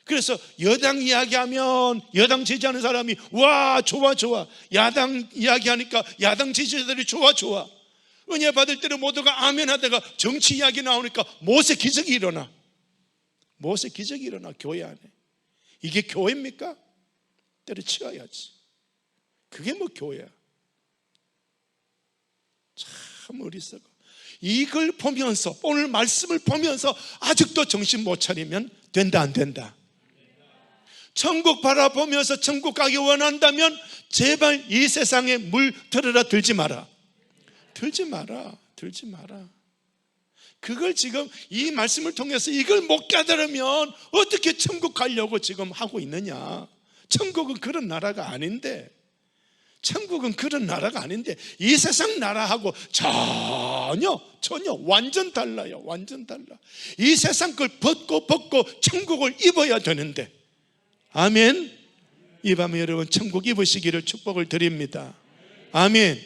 그래서 여당 이야기하면 여당 지지하는 사람이 와 좋아 야당 이야기하니까 야당 지지자들이 좋아 은혜 받을 때는 모두가 아멘 하다가 정치 이야기 나오니까 모세 기적이 일어나 교회 안에. 이게 교회입니까? 때려치워야지. 그게 뭐 교회야. 참 어리석어. 이걸 보면서, 오늘 말씀을 보면서 아직도 정신 못 차리면 된다 안 된다? 천국 바라보면서 천국 가기 원한다면 제발 이 세상에 물 들어라 들지 마라. 그걸 지금 이 말씀을 통해서 이걸 못 깨달으면 어떻게 천국 가려고 지금 하고 있느냐. 천국은 그런 나라가 아닌데, 이 세상 나라하고 전혀 완전 달라요. 이 세상 걸 벗고 천국을 입어야 되는데. 아멘. 이 밤에 여러분 천국 입으시기를 축복을 드립니다. 아멘.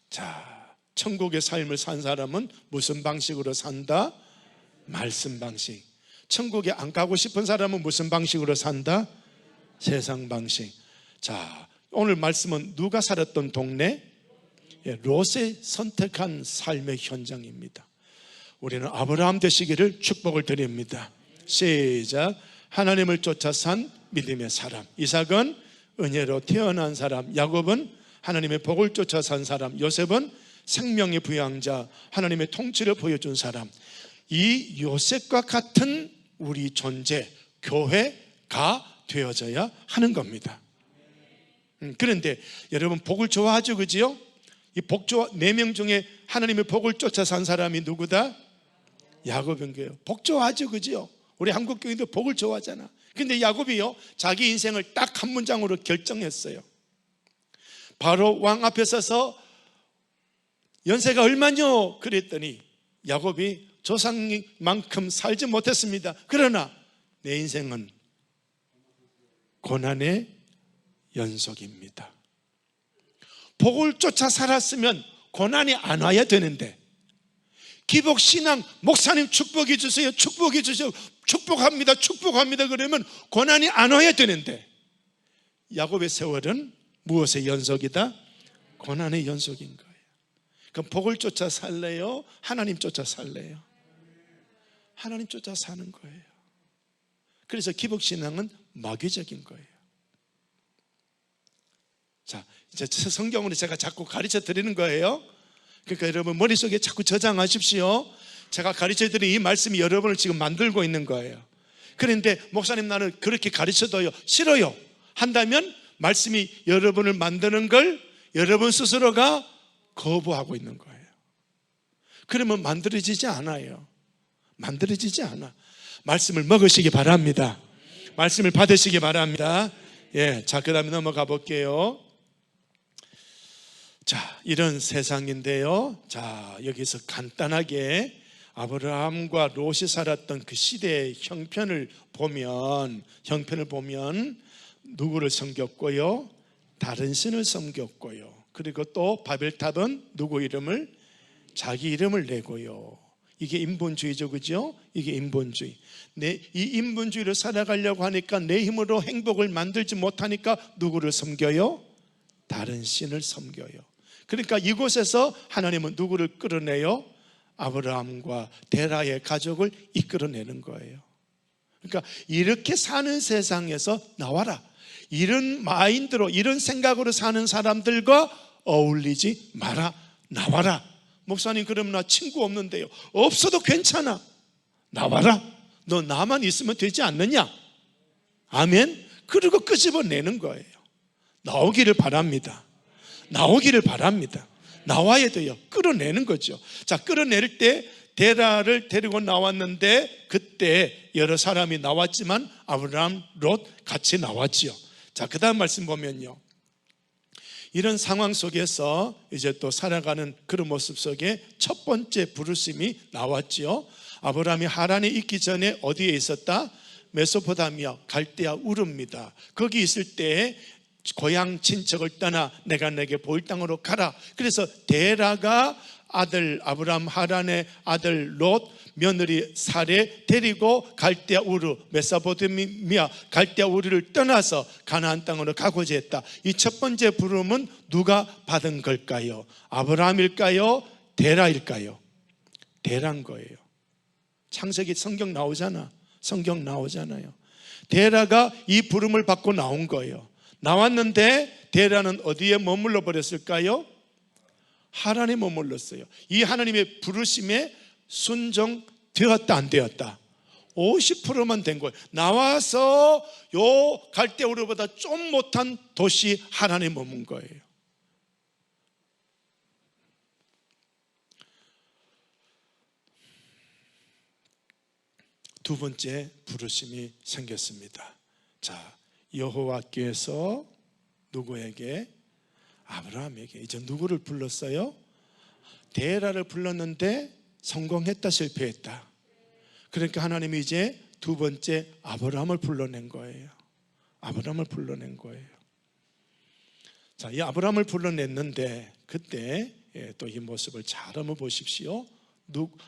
자, 천국의 삶을 산 사람은 무슨 방식으로 산다? 말씀 방식. 천국에 안 가고 싶은 사람은 무슨 방식으로 산다? 세상 방식. 자, 오늘 말씀은 누가 살았던 동네? 롯의 선택한 삶의 현장입니다. 우리는 아브라함 되시기를 축복을 드립니다. 시작. 하나님을 쫓아 산 믿음의 사람. 이삭은 은혜로 태어난 사람. 야곱은 하나님의 복을 쫓아 산 사람. 요셉은 생명의 부양자, 하나님의 통치를 보여준 사람. 이 요셉과 같은 우리 존재, 교회가 되어져야 하는 겁니다. 그런데 여러분 복을 좋아하죠, 그지요? 이 복 좋아, 4명 중에 하나님의 복을 쫓아 산 사람이 누구다? 야곱인 거예요. 복 좋아하죠, 그지요? 우리 한국 교인도 복을 좋아하잖아. 근데 야곱이요, 자기 인생을 딱 한 문장으로 결정했어요. 바로 왕 앞에 서서 연세가 얼마뇨? 그랬더니 야곱이 조상만큼 살지 못했습니다. 그러나 내 인생은 고난의 연속입니다. 복을 쫓아 살았으면 고난이 안 와야 되는데, 기복신앙, 목사님 축복해 주세요, 축복합니다 그러면 고난이 안 와야 되는데, 야곱의 세월은 무엇의 연속이다? 고난의 연속인 거예요. 그럼 복을 쫓아 살래요? 하나님 쫓아 살래요? 하나님 쫓아 사는 거예요. 그래서 기복신앙은 마귀적인 거예요. 자, 이제 성경으로 제가 자꾸 가르쳐 드리는 거예요. 그러니까 여러분 머릿속에 자꾸 저장하십시오. 제가 가르쳐 드린 이 말씀이 여러분을 지금 만들고 있는 거예요. 그런데 목사님 나는 그렇게 가르쳐도요 싫어요 한다면 말씀이 여러분을 만드는 걸 여러분 스스로가 거부하고 있는 거예요. 그러면 만들어지지 않아요. 만들어지지 않아. 말씀을 먹으시기 바랍니다. 말씀을 받으시기 바랍니다. 예, 자, 그 다음에 넘어가 볼게요. 자, 이런 세상인데요. 자, 여기서 간단하게 아브라함과 롯이 살았던 그 시대의 형편을 보면 누구를 섬겼고요? 다른 신을 섬겼고요. 그리고 또 바벨탑은 누구 이름을? 자기 이름을 내고요. 이게 인본주의죠, 그죠? 이게 인본주의. 이 인본주의로 살아가려고 하니까 내 힘으로 행복을 만들지 못하니까 누구를 섬겨요? 다른 신을 섬겨요. 그러니까 이곳에서 하나님은 누구를 끌어내요? 아브라함과 데라의 가족을 이끌어내는 거예요. 그러니까 이렇게 사는 세상에서 나와라. 이런 마인드로, 이런 생각으로 사는 사람들과 어울리지 마라. 나와라. 목사님, 그럼 나 친구 없는데요. 없어도 괜찮아. 나와라. 너 나만 있으면 되지 않느냐? 아멘. 그리고 끄집어내는 거예요. 나오기를 바랍니다. 나오기를 바랍니다. 나와야 돼요. 끌어내는 거죠. 자, 끌어낼 때 데라를 데리고 나왔는데 그때 여러 사람이 나왔지만 아브라함, 롯 같이 나왔지요. 자, 그 다음 말씀 보면요, 이런 상황 속에서 이제 또 살아가는 그런 모습 속에 첫 번째 부르심이 나왔지요. 아브라함이 하란에 있기 전에 어디에 있었다? 메소포타미아 갈대아 우르입니다. 거기 있을 때 고향 친척을 떠나 내가 내게 보일 땅으로 가라. 그래서 데라가 아들 아브라함 하란의 아들 롯 며느리 사레 데리고 갈대아 우르 메소포타미아 갈대아 우르를 떠나서 가나안 땅으로 가고자 했다. 이 첫 번째 부름은 누가 받은 걸까요? 아브라함일까요? 데라일까요? 데라인 거예요. 창세기 성경 나오잖아요. 데라가 이 부름을 받고 나온 거예요. 나왔는데 데라는 어디에 머물러 버렸을까요? 하란에 머물렀어요. 이 하나님의 부르심에 순종되었다 안 되었다? 50%만 된 거예요. 나와서 요 갈대우르보다 좀 못한 도시 하란에 머문 거예요. 두 번째 부르심이 생겼습니다. 자, 여호와께서 누구에게? 아브라함에게. 이제 누구를 불렀어요? 데라를 불렀는데 성공했다, 실패했다? 그러니까 하나님이 이제 두 번째 아브라함을 불러낸 거예요. 아브라함을 불러낸 거예요. 자, 이 아브라함을 불러냈는데 그때 또 이 모습을 잘 한번 보십시오.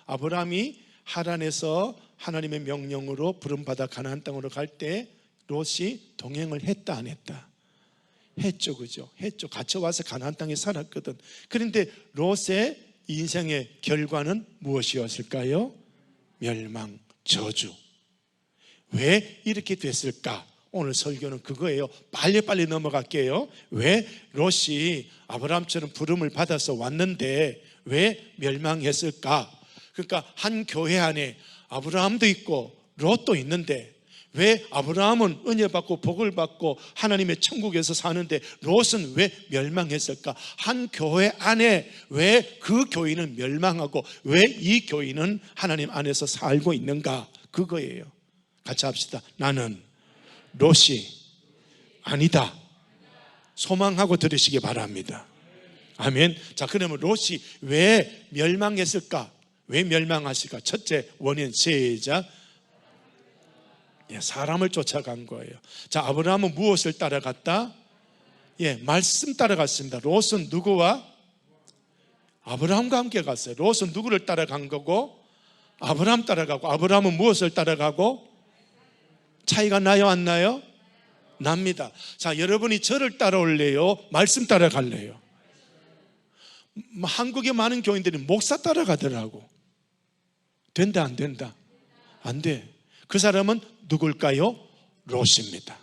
아브라함이 하란에서 하나님의 명령으로 부름받아 가나안 땅으로 갈 때 롯이 동행을 했다 안 했다? 했죠, 그죠? 했죠. 같이 와서 가나안 땅에 살았거든. 그런데 롯의 인생의 결과는 무엇이었을까요? 멸망, 저주. 왜 이렇게 됐을까? 오늘 설교는 그거예요. 빨리빨리 넘어갈게요. 왜 롯이 아브라함처럼 부름을 받아서 왔는데 왜 멸망했을까? 그러니까 한 교회 안에 아브라함도 있고 롯도 있는데 왜 아브라함은 은혜 받고 복을 받고 하나님의 천국에서 사는데 롯은 왜 멸망했을까? 한 교회 안에 왜 그 교인은 멸망하고 왜 이 교인은 하나님 안에서 살고 있는가? 그거예요. 같이 합시다. 나는 롯이 아니다. 소망하고 들으시기 바랍니다. 아멘. 자, 그러면 롯이 왜 멸망했을까? 왜 멸망했을까? 첫째 원인, 시작. 사람을 쫓아간 거예요. 자, 아브라함은 무엇을 따라갔다? 말씀 따라갔습니다. 롯은 누구와? 아브라함과 함께 갔어요. 롯은 누구를 따라간 거고? 아브라함 따라가고. 아브라함은 무엇을 따라가고? 차이가 나요, 안 나요? 납니다. 자, 여러분이 저를 따라올래요? 말씀 따라갈래요? 한국의 많은 교인들이 목사 따라가더라고. 된다, 안 된다? 안 돼. 그 사람은 누굴까요? 롯입니다.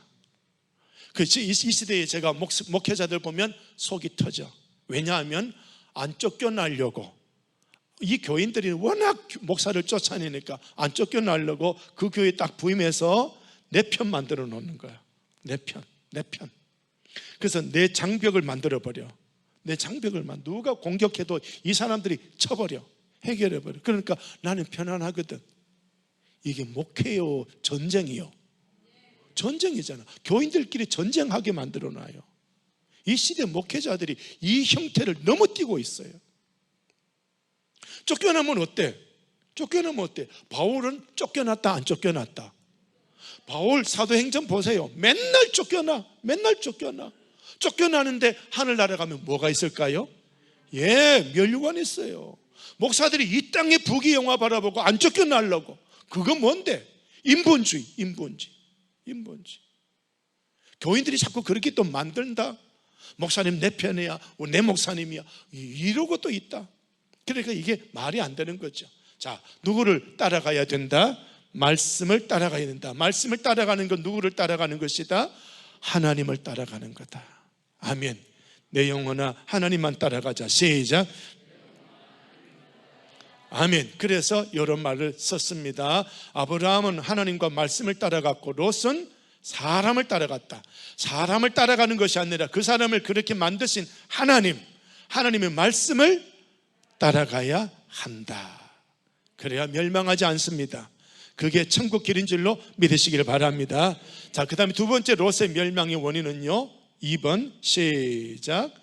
이 시대에 제가 목회자들 보면 속이 터져. 왜냐하면 안 쫓겨나려고, 이 교인들이 워낙 목사를 쫓아내니까 안 쫓겨나려고 그 교회에 딱 부임해서 내 편 만들어 놓는 거야. 내 편. 그래서 내 장벽을 만들어 버려. 내 장벽을 누가 공격해도 이 사람들이 쳐버려, 해결해 버려. 그러니까 나는 편안하거든. 이게 목회요, 전쟁이요? 전쟁이잖아. 교인들끼리 전쟁하게 만들어 놔요. 이 시대 목회자들이 이 형태를 넘어뛰고 있어요. 쫓겨나면 어때? 바울은 쫓겨났다, 안 쫓겨났다? 바울 사도행전 보세요. 맨날 쫓겨나. 쫓겨나는데 하늘나라 가면 뭐가 있을까요? 멸류관이 있어요. 목사들이 이 땅의 부귀영화 바라보고 안 쫓겨나려고. 그건 뭔데? 인본주의. 교인들이 자꾸 그렇게 또 만든다. 목사님 내 편이야, 내 목사님이야, 이러고 또 있다. 그러니까 이게 말이 안 되는 거죠. 자, 누구를 따라가야 된다? 말씀을 따라가야 된다. 말씀을 따라가는 건 누구를 따라가는 것이다? 하나님을 따라가는 거다. 아멘. 내 영혼아 하나님만 따라가자. 시작. 아멘. 그래서 이런 말을 썼습니다. 아브라함은 하나님과 말씀을 따라갔고 롯은 사람을 따라갔다. 사람을 따라가는 것이 아니라 그 사람을 그렇게 만드신 하나님의 말씀을 따라가야 한다. 그래야 멸망하지 않습니다. 그게 천국 길인 줄로 믿으시기를 바랍니다. 자, 그 다음에 두 번째 롯의 멸망의 원인은요, 2번 시작.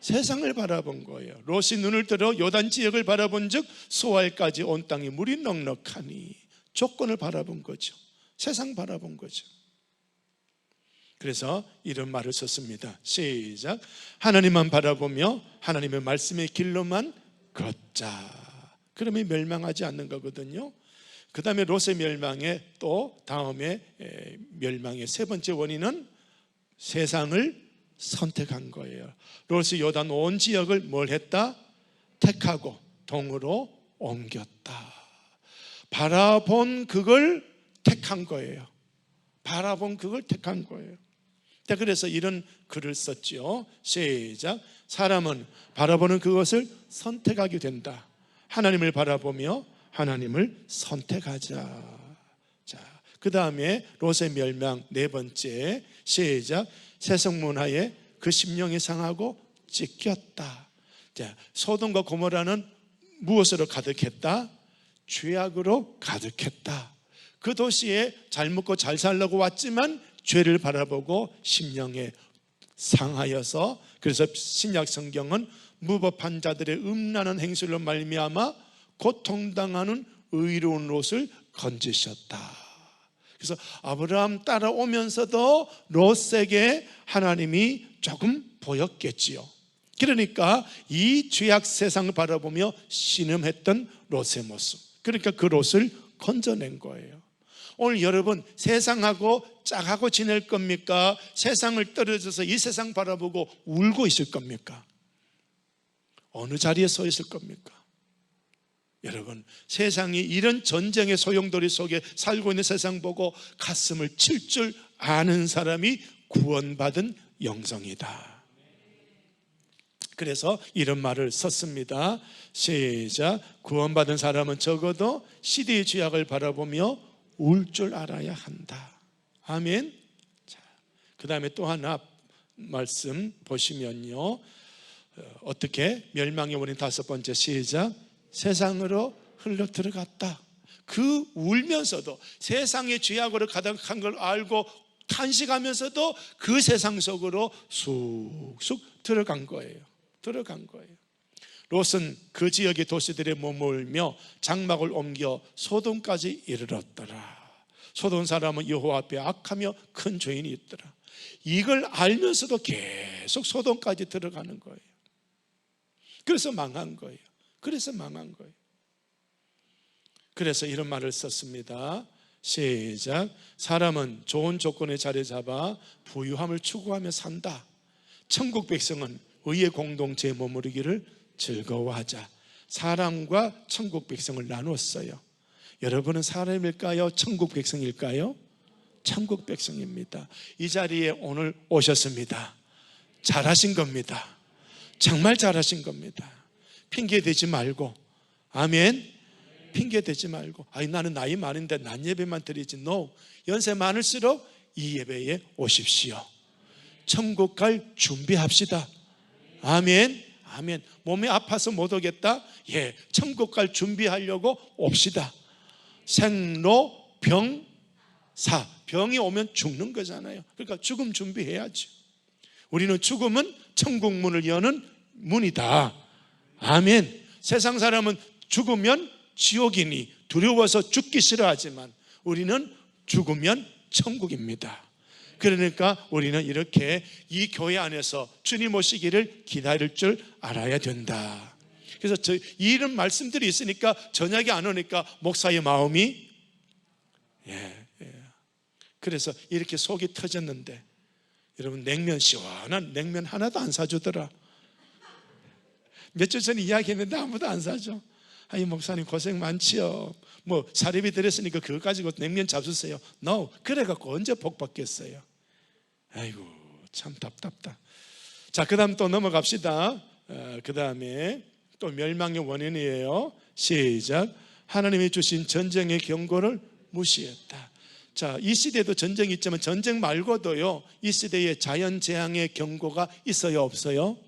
세상을 바라본 거예요. 롯이 눈을 들어 요단 지역을 바라본 즉 소알까지 온 땅이 물이 넉넉하니. 조건을 바라본 거죠. 세상 바라본 거죠. 그래서 이런 말을 썼습니다. 시작. 하나님만 바라보며 하나님의 말씀의 길로만 걷자. 그러면 멸망하지 않는 거거든요. 그 다음에 롯의 멸망의 또 다음에 멸망의 세 번째 원인은 세상을 선택한 거예요. 롯이 요단 온 지역을 뭘 했다? 택하고 동으로 옮겼다. 바라본 그걸 택한 거예요. 자, 그래서 이런 글을 썼죠. 시작. 사람은 바라보는 그것을 선택하게 된다. 하나님을 바라보며 하나님을 선택하자. 자, 그 다음에 롯의 멸망 네 번째. 시작. 세상 문화에 그 심령이 상하고 찢겼다. 자, 소돔과 고모라는 무엇으로 가득했다? 죄악으로 가득했다. 그 도시에 잘 먹고 잘 살려고 왔지만 죄를 바라보고 심령에 상하여서, 그래서 신약 성경은 무법한 자들의 음란한 행실로 말미암아 고통당하는 의로운 롯을 건지셨다. 그래서 아브라함 따라오면서도 롯에게 하나님이 조금 보였겠지요. 그러니까 이 죄악 세상을 바라보며 신음했던 롯의 모습, 그러니까 그 롯을 건져낸 거예요. 오늘 여러분 세상하고 짝하고 지낼 겁니까? 세상을 떨어져서 이 세상 바라보고 울고 있을 겁니까? 어느 자리에 서 있을 겁니까? 여러분, 세상이 이런 전쟁의 소용돌이 속에 살고 있는 세상 보고 가슴을 칠 줄 아는 사람이 구원받은 영성이다. 그래서 이런 말을 썼습니다. 시작. 구원받은 사람은 적어도 시대의 죄악을 바라보며 울 줄 알아야 한다. 아멘. 자, 그 다음에 또 하나 말씀 보시면요, 어떻게 멸망의 원인 다섯 번째. 시작. 세상으로 흘러 들어갔다. 그 울면서도 세상의 죄악으로 가득한 걸 알고 탄식하면서도 그 세상 속으로 쑥쑥 들어간 거예요. 롯은 그 지역의 도시들에 머물며 장막을 옮겨 소돔까지 이르렀더라. 소돔 사람은 여호와 앞에 악하며 큰 죄인이 있더라. 이걸 알면서도 계속 소돔까지 들어가는 거예요. 그래서 망한 거예요. 그래서 이런 말을 썼습니다. 시작. 사람은 좋은 조건에 자리 잡아 부유함을 추구하며 산다. 천국 백성은 의의 공동체에 머무르기를 즐거워하자. 사람과 천국 백성을 나눴어요. 여러분은 사람일까요? 천국 백성일까요? 천국 백성입니다. 이 자리에 오늘 오셨습니다. 잘하신 겁니다. 정말 잘하신 겁니다. 핑계 대지 말고, 아멘. 핑계 대지 말고, 아니 나는 나이 많은데 낮 예배만 드리지. No, 연세 많을수록 이 예배에 오십시오. 천국 갈 준비합시다. 아멘. 아멘. 몸이 아파서 못 오겠다? 예, 천국 갈 준비하려고 옵시다. 생로병사, 병이 오면 죽는 거잖아요. 그러니까 죽음 준비해야죠. 우리는 죽음은 천국 문을 여는 문이다. 아멘. 세상 사람은 죽으면 지옥이니 두려워서 죽기 싫어하지만 우리는 죽으면 천국입니다. 그러니까 우리는 이렇게 이 교회 안에서 주님 오시기를 기다릴 줄 알아야 된다. 그래서 이런 말씀들이 있으니까 저녁에 안 오니까 목사의 마음이 그래서 이렇게 속이 터졌는데, 여러분 냉면, 시원한 냉면 하나도 안 사주더라. 몇 주 전에 이야기했는데 아무도 안 사줘. 아이 목사님 고생 많지요. 뭐 사례비 드렸으니까 그거 가지고 냉면 잡수세요. No, 그래갖고 언제 복 받겠어요. 아이고 참 답답다. 자, 그 다음 또 넘어갑시다. 그 다음에 또 멸망의 원인이에요. 시작. 하나님이 주신 전쟁의 경고를 무시했다. 자, 이 시대에도 전쟁이 있지만 전쟁 말고도요, 이 시대에 자연재앙의 경고가 있어요, 없어요?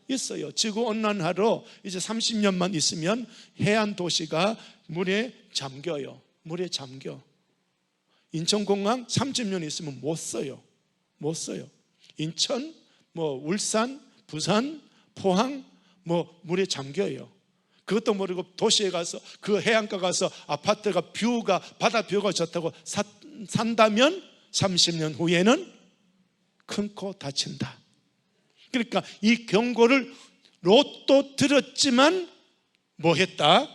있어요. 지구온난화로 이제 30년만 있으면 해안 도시가 물에 잠겨요. 물에 잠겨. 인천공항 30년 있으면 못 써요. 못 써요. 인천, 울산, 부산, 포항 물에 잠겨요. 그것도 모르고 도시에 가서 그 해안가 가서 아파트가 뷰가 바다 뷰가 좋다고 산다면 30년 후에는 큰 코 다친다. 그러니까 이 경고를 로또 들었지만 뭐 했다?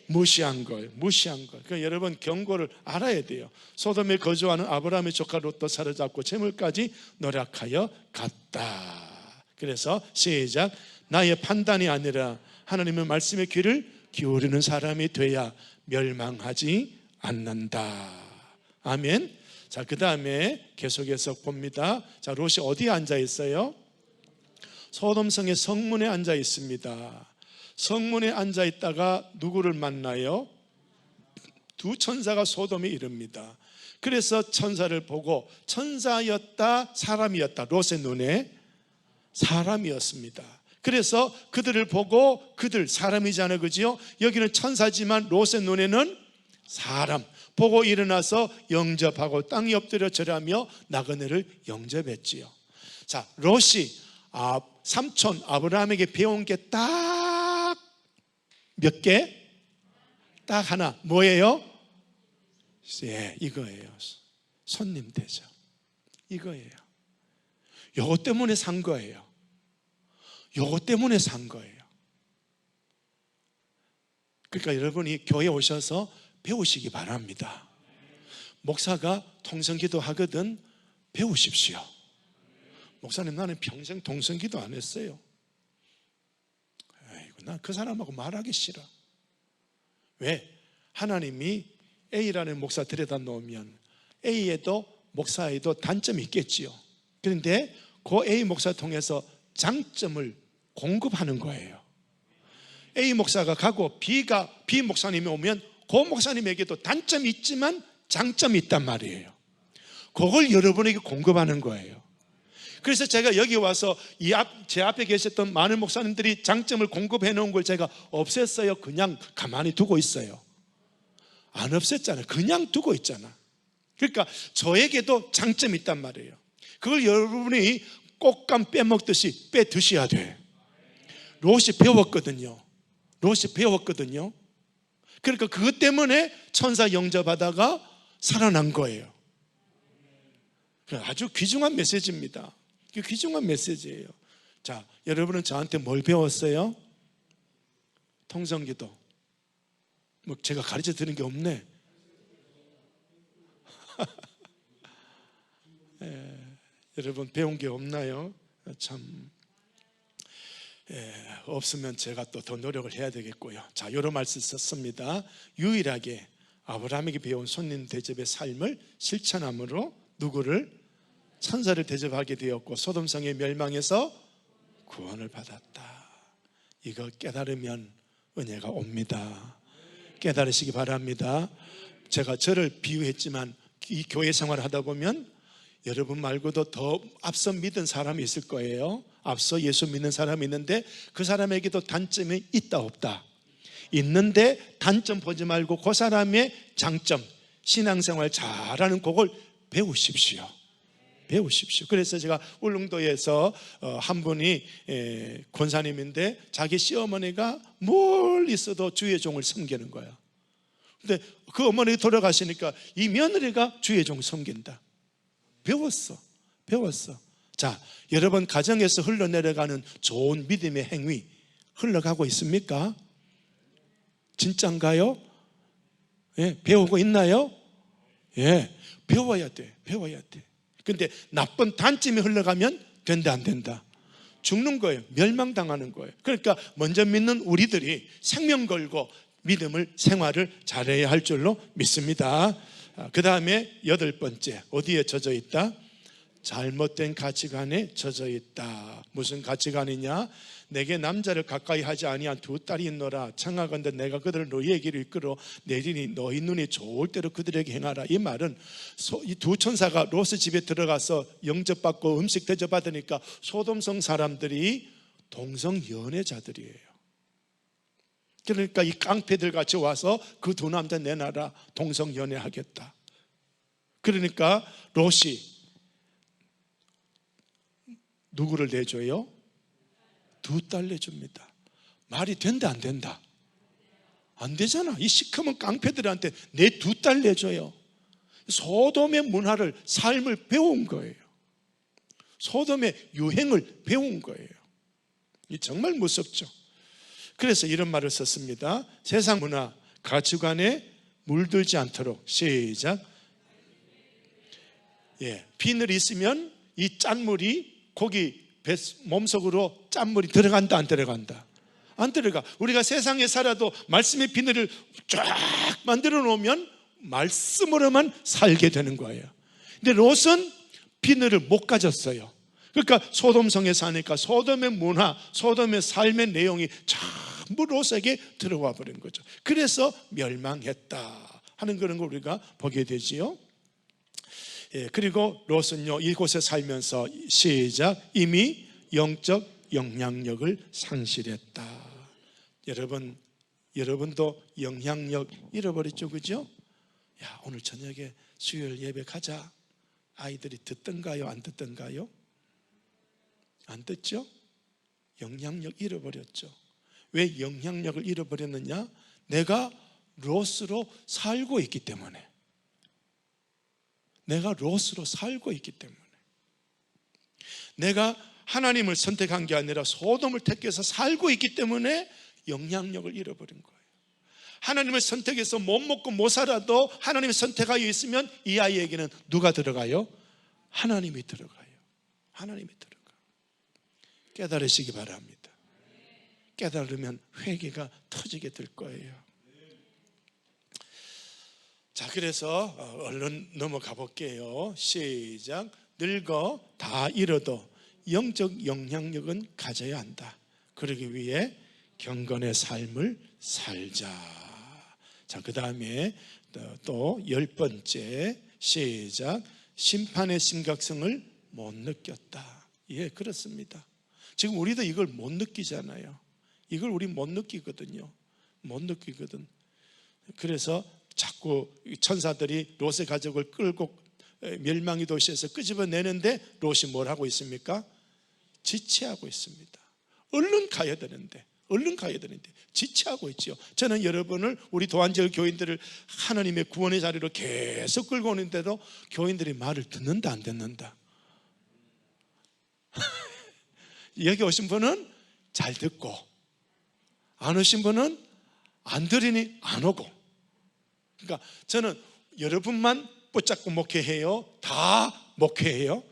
무시한 거예요. 무시한 거예요. 그러니까 여러분 경고를 알아야 돼요. 소돔에 거주하는 아브라함의 조카 롯도 사로잡고 재물까지 노력하여 갔다. 그래서 시작. 나의 판단이 아니라 하나님의 말씀에 귀를 기울이는 사람이 돼야 멸망하지 않는다. 아멘. 자, 그 다음에 계속해서 봅니다. 자, 롯이 어디에 앉아 있어요? 소돔성의 성문에 앉아 있습니다. 성문에 앉아 있다가 누구를 만나요? 두 천사가 소돔에 이릅니다. 그래서 천사를 보고 천사였다 사람이었다? 롯의 눈에 사람이었습니다. 그래서 그들을 보고 그들 사람이잖아요, 그죠? 여기는 천사지만 롯의 눈에는 사람 보고 일어나서 영접하고 땅에 엎드려 절하며 나그네를 영접했지요. 자, 롯이 삼촌 아브라함에게 배운 게 딱 몇 개? 딱 하나. 뭐예요? 예, 이거예요. 손님 대접. 이거예요. 요거 때문에 산 거예요. 요거 때문에 산 거예요. 그러니까 여러분이 교회에 오셔서 배우시기 바랍니다. 목사가 통성기도 하거든 배우십시오. 목사님 나는 평생 통성기도 안 했어요. 아이고, 난 그 사람하고 말하기 싫어. 왜? 하나님이 A라는 목사 들여다 놓으면 A에도 목사에도 단점이 있겠지요. 그런데 그 A 목사 통해서 장점을 공급하는 거예요. A 목사가 가고 B 목사님이 오면 그 목사님에게도 단점이 있지만 장점이 있단 말이에요. 그걸 여러분에게 공급하는 거예요. 그래서 제가 여기 와서 제 앞에 계셨던 많은 목사님들이 장점을 공급해 놓은 걸 제가 없앴어요? 그냥 가만히 두고 있어요? 안 없앴잖아요. 그냥 두고 있잖아. 그러니까 저에게도 장점이 있단 말이에요. 그걸 여러분이 꽃감 빼먹듯이 빼드셔야 돼. 롯이 배웠거든요. 그러니까 그것 때문에 천사 영접하다가 살아난 거예요. 아주 귀중한 메시지입니다. 귀중한 메시지예요. 자, 여러분은 저한테 뭘 배웠어요? 통성기도. 제가 가르쳐 드리는 게 없네. 여러분 배운 게 없나요? 참 없으면 제가 또 더 노력을 해야 되겠고요. 자, 이런 말씀 썼습니다. 유일하게 아브라함에게 배운 손님 대접의 삶을 실천함으로 누구를? 천사를 대접하게 되었고 소돔성의 멸망에서 구원을 받았다. 이거 깨달으면 은혜가 옵니다. 깨달으시기 바랍니다. 제가 저를 비유했지만 이 교회 생활을 하다 보면 여러분 말고도 더 앞서 믿은 사람이 있을 거예요. 앞서 예수 믿는 사람이 있는데 그 사람에게도 단점이 있다 없다? 있는데 단점 보지 말고 그 사람의 장점, 신앙생활 잘하는 그걸 배우십시오. 배우십시오. 그래서 제가 울릉도에서 한 분이 권사님인데 자기 시어머니가 뭘 있어도 주의 종을 섬기는 거야. 근데 그 어머니가 돌아가시니까 이 며느리가 주의 종 섬긴다. 배웠어. 자, 여러분 가정에서 흘러내려가는 좋은 믿음의 행위 흘러가고 있습니까? 진짠가요? 예, 배우고 있나요? 예, 배워야 돼. 근데 나쁜 단점이 흘러가면 된다 안 된다? 죽는 거예요. 멸망당하는 거예요. 그러니까 먼저 믿는 우리들이 생명 걸고 믿음을 생활을 잘해야 할 줄로 믿습니다. 그 다음에 8번째, 어디에 젖어 있다? 잘못된 가치관에 젖어 있다. 무슨 가치관이냐? 내게 남자를 가까이 하지 아니한 두 딸이 있노라. 청하건대 내가 그들을 너희에게로 이끌어 내리니 너희 눈이 좋을 대로 그들에게 행하라. 이 말은 이 두 천사가 롯의 집에 들어가서 영접받고 음식 대접받으니까 소돔성 사람들이 동성 연애자들이에요. 그러니까 이 깡패들 같이 와서 그 두 남자 내놔라. 동성 연애하겠다. 그러니까 롯이 누구를 내줘요? 두 딸 내줍니다. 말이 된다 안 된다? 안 되잖아. 이 시커먼 깡패들한테 내 두 딸 내줘요. 소돔의 문화를, 삶을 배운 거예요. 소돔의 유행을 배운 거예요. 이 정말 무섭죠. 그래서 이런 말을 썼습니다. 세상 문화, 가치관에 물들지 않도록. 시작. 예, 비늘이 있으면 이 짠물이 고기 몸속으로 짠물이 들어간다 안 들어간다? 안 들어가. 우리가 세상에 살아도 말씀의 비늘을 쫙 만들어 놓으면 말씀으로만 살게 되는 거예요. 근데 롯은 비늘을 못 가졌어요. 그러니까 소돔성에 사니까 소돔의 문화, 소돔의 삶의 내용이 전부 롯에게 들어와 버린 거죠. 그래서 멸망했다 하는 그런 걸 우리가 보게 되지요. 예, 그리고 롯은요 이곳에 살면서 시작. 이미 영적 영향력을 상실했다. 여러분도 영향력 잃어버렸죠, 그죠? 야, 오늘 저녁에 수요일 예배 가자. 아이들이 듣던가요, 안 듣던가요? 안 듣죠? 영향력 잃어버렸죠. 왜 영향력을 잃어버렸느냐? 내가 롯으로 살고 있기 때문에. 내가 롯으로 살고 있기 때문에. 내가 하나님을 선택한 게 아니라 소돔을 택해서 살고 있기 때문에 영향력을 잃어버린 거예요. 하나님을 선택해서 못 먹고 못 살아도 하나님을 선택하여 있으면 이 아이에게는 누가 들어가요? 하나님이 들어가요. 하나님이 들어가요. 깨달으시기 바랍니다. 깨달으면 회개가 터지게 될 거예요. 자, 그래서 얼른 넘어가 볼게요. 시작. 늙어 다 잃어도 영적 영향력은 가져야 한다. 그러기 위해 경건의 삶을 살자. 자, 그 다음에 또 10번째 시작. 심판의 심각성을 못 느꼈다. 예, 그렇습니다. 지금 우리도 이걸 못 느끼잖아요. 이걸 우리 못 느끼거든요. 못 느끼거든. 그래서 자꾸 천사들이 롯의 가족을 끌고 멸망의 도시에서 끄집어내는데 롯이 뭘 하고 있습니까? 지체하고 있습니다. 얼른 가야 되는데 지체하고 있지요. 저는 여러분을, 우리 도안절 교인들을 하나님의 구원의 자리로 계속 끌고 오는데도 교인들이 말을 듣는다 안 듣는다? 여기 오신 분은 잘 듣고 안 오신 분은 안 들으니 안 오고. 그러니까 저는 여러분만 붙잡고 목회해요? 다 목회해요?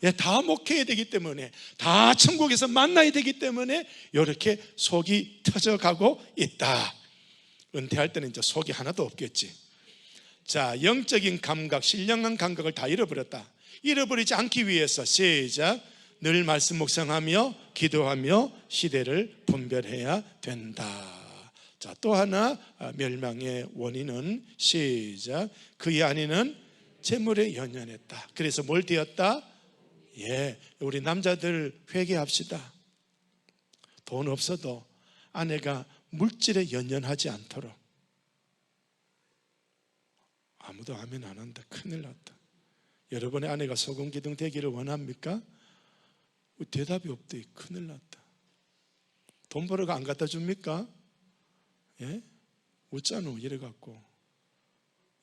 예, 다 목회해야 되기 때문에, 다 천국에서 만나야 되기 때문에 이렇게 속이 터져가고 있다. 은퇴할 때는 이제 속이 하나도 없겠지. 자, 영적인 감각, 신령한 감각을 다 잃어버렸다. 잃어버리지 않기 위해서 시작. 늘 말씀 묵상하며 기도하며 시대를 분별해야 된다. 자, 또 하나 멸망의 원인은 시작. 그의 아내는 재물에 연연했다. 그래서 뭘 되었다? 예, 우리 남자들 회개합시다. 돈 없어도 아내가 물질에 연연하지 않도록. 아무도 아멘 안 한다. 큰일 났다. 여러분의 아내가 소금기둥 되기를 원합니까? 대답이 없대. 큰일 났다. 돈 벌어가 안 갖다 줍니까? 예? 웃잖아 이래갖고.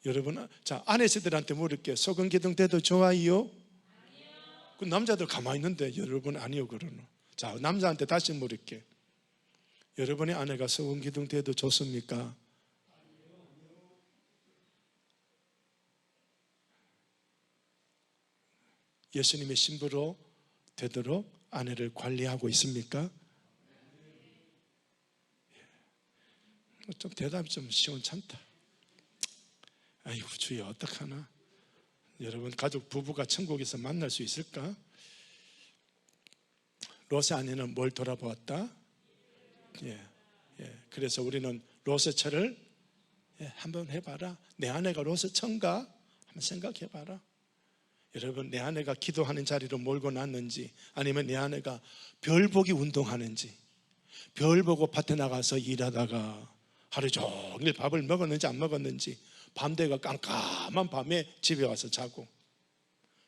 여러분, 자, 아내들한테 물을게요. 소금기둥 돼도 좋아요? 그 남자들 가만히 있는데 여러분 아니요 그러노. 자, 남자한테 다시 물을게. 여러분의 아내가 소금기둥 돼도 좋습니까? 예수님의 신부로 되도록 아내를 관리하고 있습니까? 좀 대답이 좀 시원찮다. 아이고 주여 어떡하나. 여러분 가족 부부가 천국에서 만날 수 있을까? 롯의 아내는 뭘 돌아보았다? 그래서 우리는 롯의 처를 한번 해봐라. 내 아내가 롯의 처인가? 한번 생각해봐라. 여러분, 내 아내가 기도하는 자리로 몰고 났는지, 아니면 내 아내가 별 보기 운동하는지, 별 보고 밭에 나가서 일하다가 하루 종일 밥을 먹었는지 안 먹었는지, 밤되가 깜깜한 밤에 집에 와서 자고,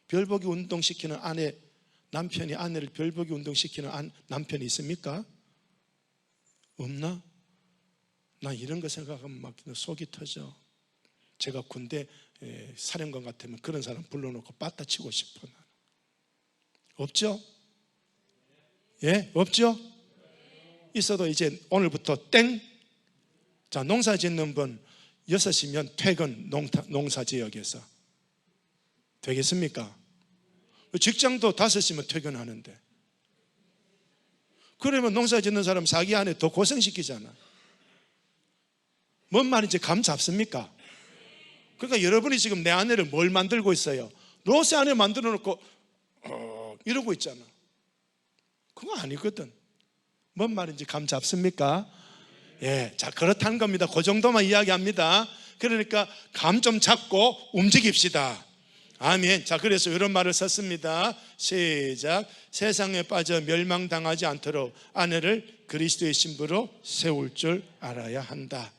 별 보기 운동시키는 남편이 아내를 별 보기 운동시키는 남편이 있습니까? 없나? 나 이런 거 생각하면 막 속이 터져. 제가 군대 사령관 같으면 그런 사람 불러놓고 빠따 치고 싶어. 나는. 없죠? 예? 없죠? 있어도 이제 오늘부터 땡. 자, 농사 짓는 분 6시면 퇴근. 농사 지역에서 되겠습니까? 직장도 5시면 퇴근하는데, 그러면 농사 짓는 사람 자기 아내 더 고생시키잖아. 뭔 말인지 감 잡습니까? 그러니까 여러분이 지금 내 아내를 뭘 만들고 있어요? 롯의 아내 만들어 놓고 이러고 있잖아. 그거 아니거든. 뭔 말인지 감 잡습니까? 예, 자, 그렇다는 겁니다. 그 정도만 이야기합니다. 그러니까 감 좀 잡고 움직입시다. 아멘. 자, 그래서 이런 말을 썼습니다. 시작. 세상에 빠져 멸망당하지 않도록 아내를 그리스도의 신부로 세울 줄 알아야 한다.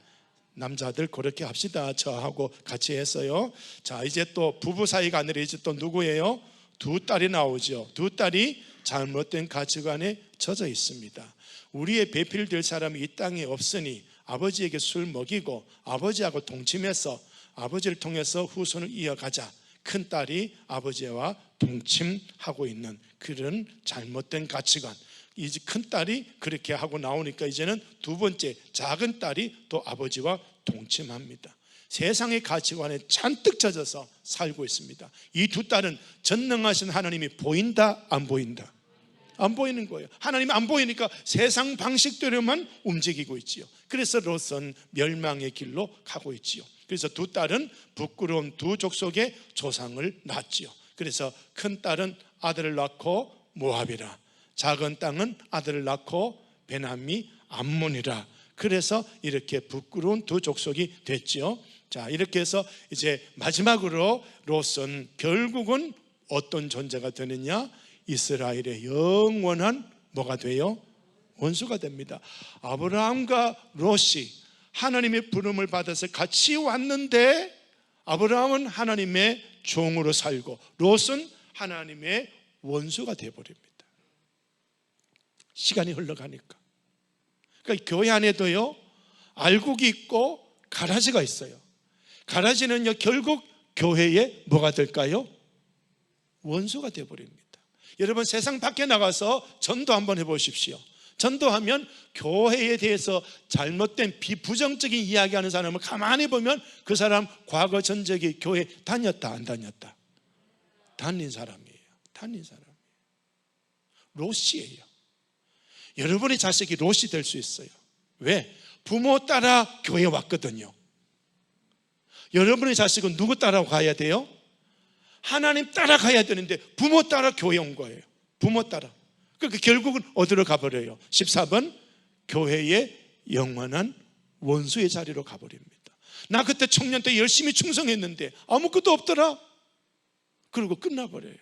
남자들 그렇게 합시다. 저하고 같이 했어요. 자, 이제 또 부부 사이가 아니라 이제 또 누구예요? 두 딸이 나오죠. 두 딸이 잘못된 가치관에 젖어 있습니다. 우리의 배필될 사람이 이 땅에 없으니 아버지에게 술 먹이고 아버지하고 동침해서 아버지를 통해서 후손을 이어가자. 큰 딸이 아버지와 동침하고 있는 그런 잘못된 가치관. 이제 큰 딸이 그렇게 하고 나오니까 이제는 두 번째 작은 딸이 또 아버지와 동침합니다. 세상의 가치관에 잔뜩 젖어서 살고 있습니다. 이 두 딸은 전능하신 하나님이 보인다 안 보인다? 안 보이는 거예요. 하나님이 안 보이니까 세상 방식대로만 움직이고 있지요. 그래서 롯은 멸망의 길로 가고 있지요. 그래서 두 딸은 부끄러운 두 족속의 조상을 낳지요. 그래서 큰 딸은 아들을 낳고 모압이라, 작은 땅은 아들을 낳고 베냐민 암몬이라. 그래서 이렇게 부끄러운 두 족속이 됐죠. 자, 이렇게 해서 이제 마지막으로 롯은 결국은 어떤 존재가 되느냐? 이스라엘의 영원한 뭐가 돼요? 원수가 됩니다. 아브라함과 롯이 하나님의 부름을 받아서 같이 왔는데, 아브라함은 하나님의 종으로 살고 롯은 하나님의 원수가 되어버립니다. 시간이 흘러가니까. 그러니까 교회 안에도요, 알곡이 있고 가라지가 있어요. 가라지는요, 결국 교회에 뭐가 될까요? 원수가 되어버립니다. 여러분, 세상 밖에 나가서 전도 한번 해보십시오. 전도하면 교회에 대해서 잘못된 부정적인 이야기하는 사람을 가만히 보면 그 사람 과거 전적이 교회 다녔다 안 다녔다? 다닌 사람이에요. 다닌 사람이에요. 롯이에요. 여러분의 자식이 롯이 될 수 있어요. 왜? 부모 따라 교회 왔거든요. 여러분의 자식은 누구 따라 가야 돼요? 하나님 따라 가야 되는데 부모 따라 교회 온 거예요. 부모 따라. 그러니까 결국은 어디로 가버려요? 14번, 교회의 영원한 원수의 자리로 가버립니다. 나 그때 청년 때 열심히 충성했는데 아무것도 없더라. 그리고 끝나버려요.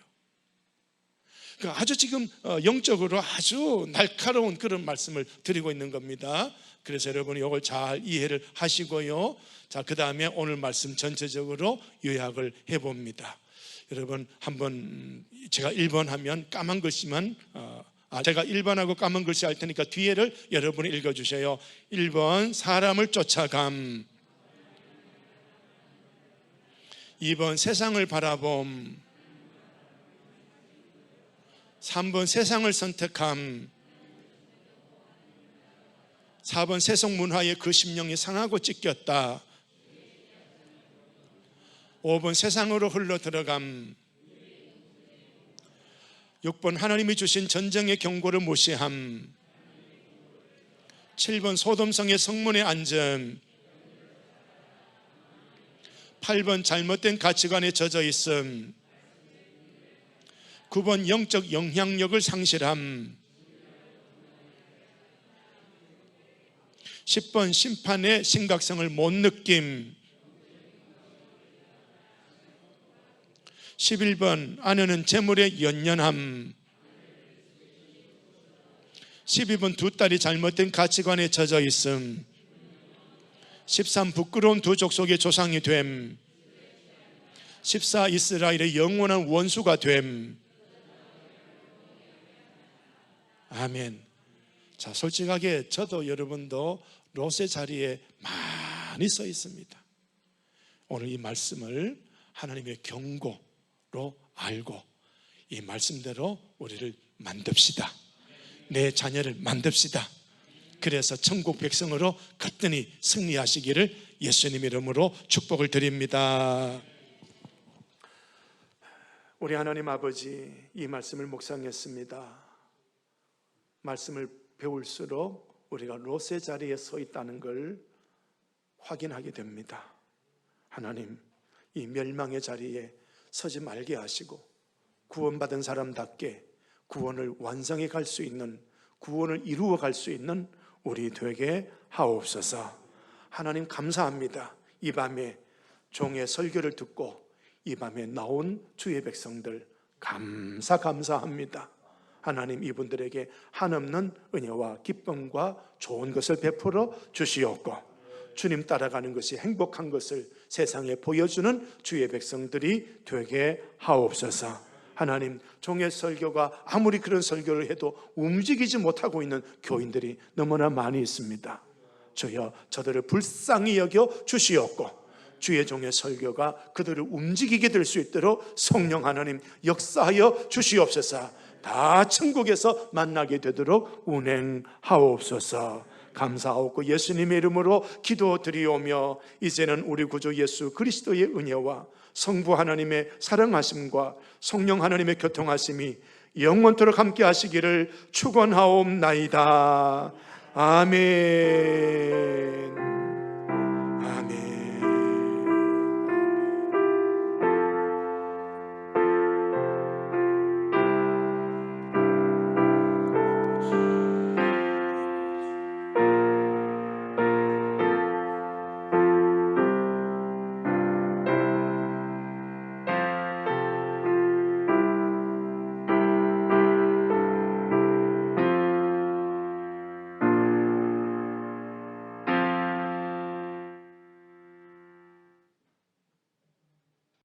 그러니까 아주 지금 영적으로 아주 날카로운 그런 말씀을 드리고 있는 겁니다. 그래서 여러분이 이걸 잘 이해를 하시고요. 자, 그 다음에 오늘 말씀 전체적으로 요약을 해봅니다. 여러분 한번 제가 1번 하면 까만 글씨만 제가 1번하고 까만 글씨 할 테니까 뒤에를 여러분이 읽어주세요. 1번 사람을 쫓아감, 2번 세상을 바라봄, 3번 세상을 선택함, 4번 세속 문화에 그 심령이 상하고 찢겼다, 5번 세상으로 흘러 들어감, 6번 하나님이 주신 전쟁의 경고를 무시함, 7번 소돔성의 성문에 앉음, 8번 잘못된 가치관에 젖어 있음, 9번 영적 영향력을 상실함, 10번 심판의 심각성을 못 느낌, 11번 아내는 재물에 연연함, 12번 두 딸이 잘못된 가치관에 젖어 있음, 13 부끄러운 두 족속의 조상이 됨, 14 이스라엘의 영원한 원수가 됨. 아멘. 자, 솔직하게 저도 여러분도 롯의 자리에 많이 서 있습니다. 오늘 이 말씀을 하나님의 경고로 알고 이 말씀대로 우리를 만듭시다. 내 자녀를 만듭시다. 그래서 천국 백성으로 거뜬히 승리하시기를 예수님 이름으로 축복을 드립니다. 우리 하나님 아버지, 이 말씀을 묵상했습니다. 말씀을 배울수록 우리가 롯의 자리에 서 있다는 걸 확인하게 됩니다. 하나님, 이 멸망의 자리에 서지 말게 하시고 구원받은 사람답게 구원을 완성해 갈 수 있는, 구원을 이루어 갈 수 있는 우리 되게 하옵소서. 하나님 감사합니다. 이 밤에 종의 설교를 듣고 이 밤에 나온 주의 백성들 감사합니다. 하나님 이분들에게 한없는 은혜와 기쁨과 좋은 것을 베풀어 주시옵고 주님 따라가는 것이 행복한 것을 세상에 보여주는 주의 백성들이 되게 하옵소서. 하나님, 종의 설교가 아무리 그런 설교를 해도 움직이지 못하고 있는 교인들이 너무나 많이 있습니다. 주여, 저들을 불쌍히 여겨 주시옵고 주의 종의 설교가 그들을 움직이게 될 수 있도록 성령 하나님 역사하여 주시옵소서. 다 천국에서 만나게 되도록 운행하옵소서. 감사하옵고 예수님의 이름으로 기도드리오며 이제는 우리 구주 예수 그리스도의 은혜와 성부 하나님의 사랑하심과 성령 하나님의 교통하심이 영원토록 함께 하시기를 축원하옵나이다. 아멘.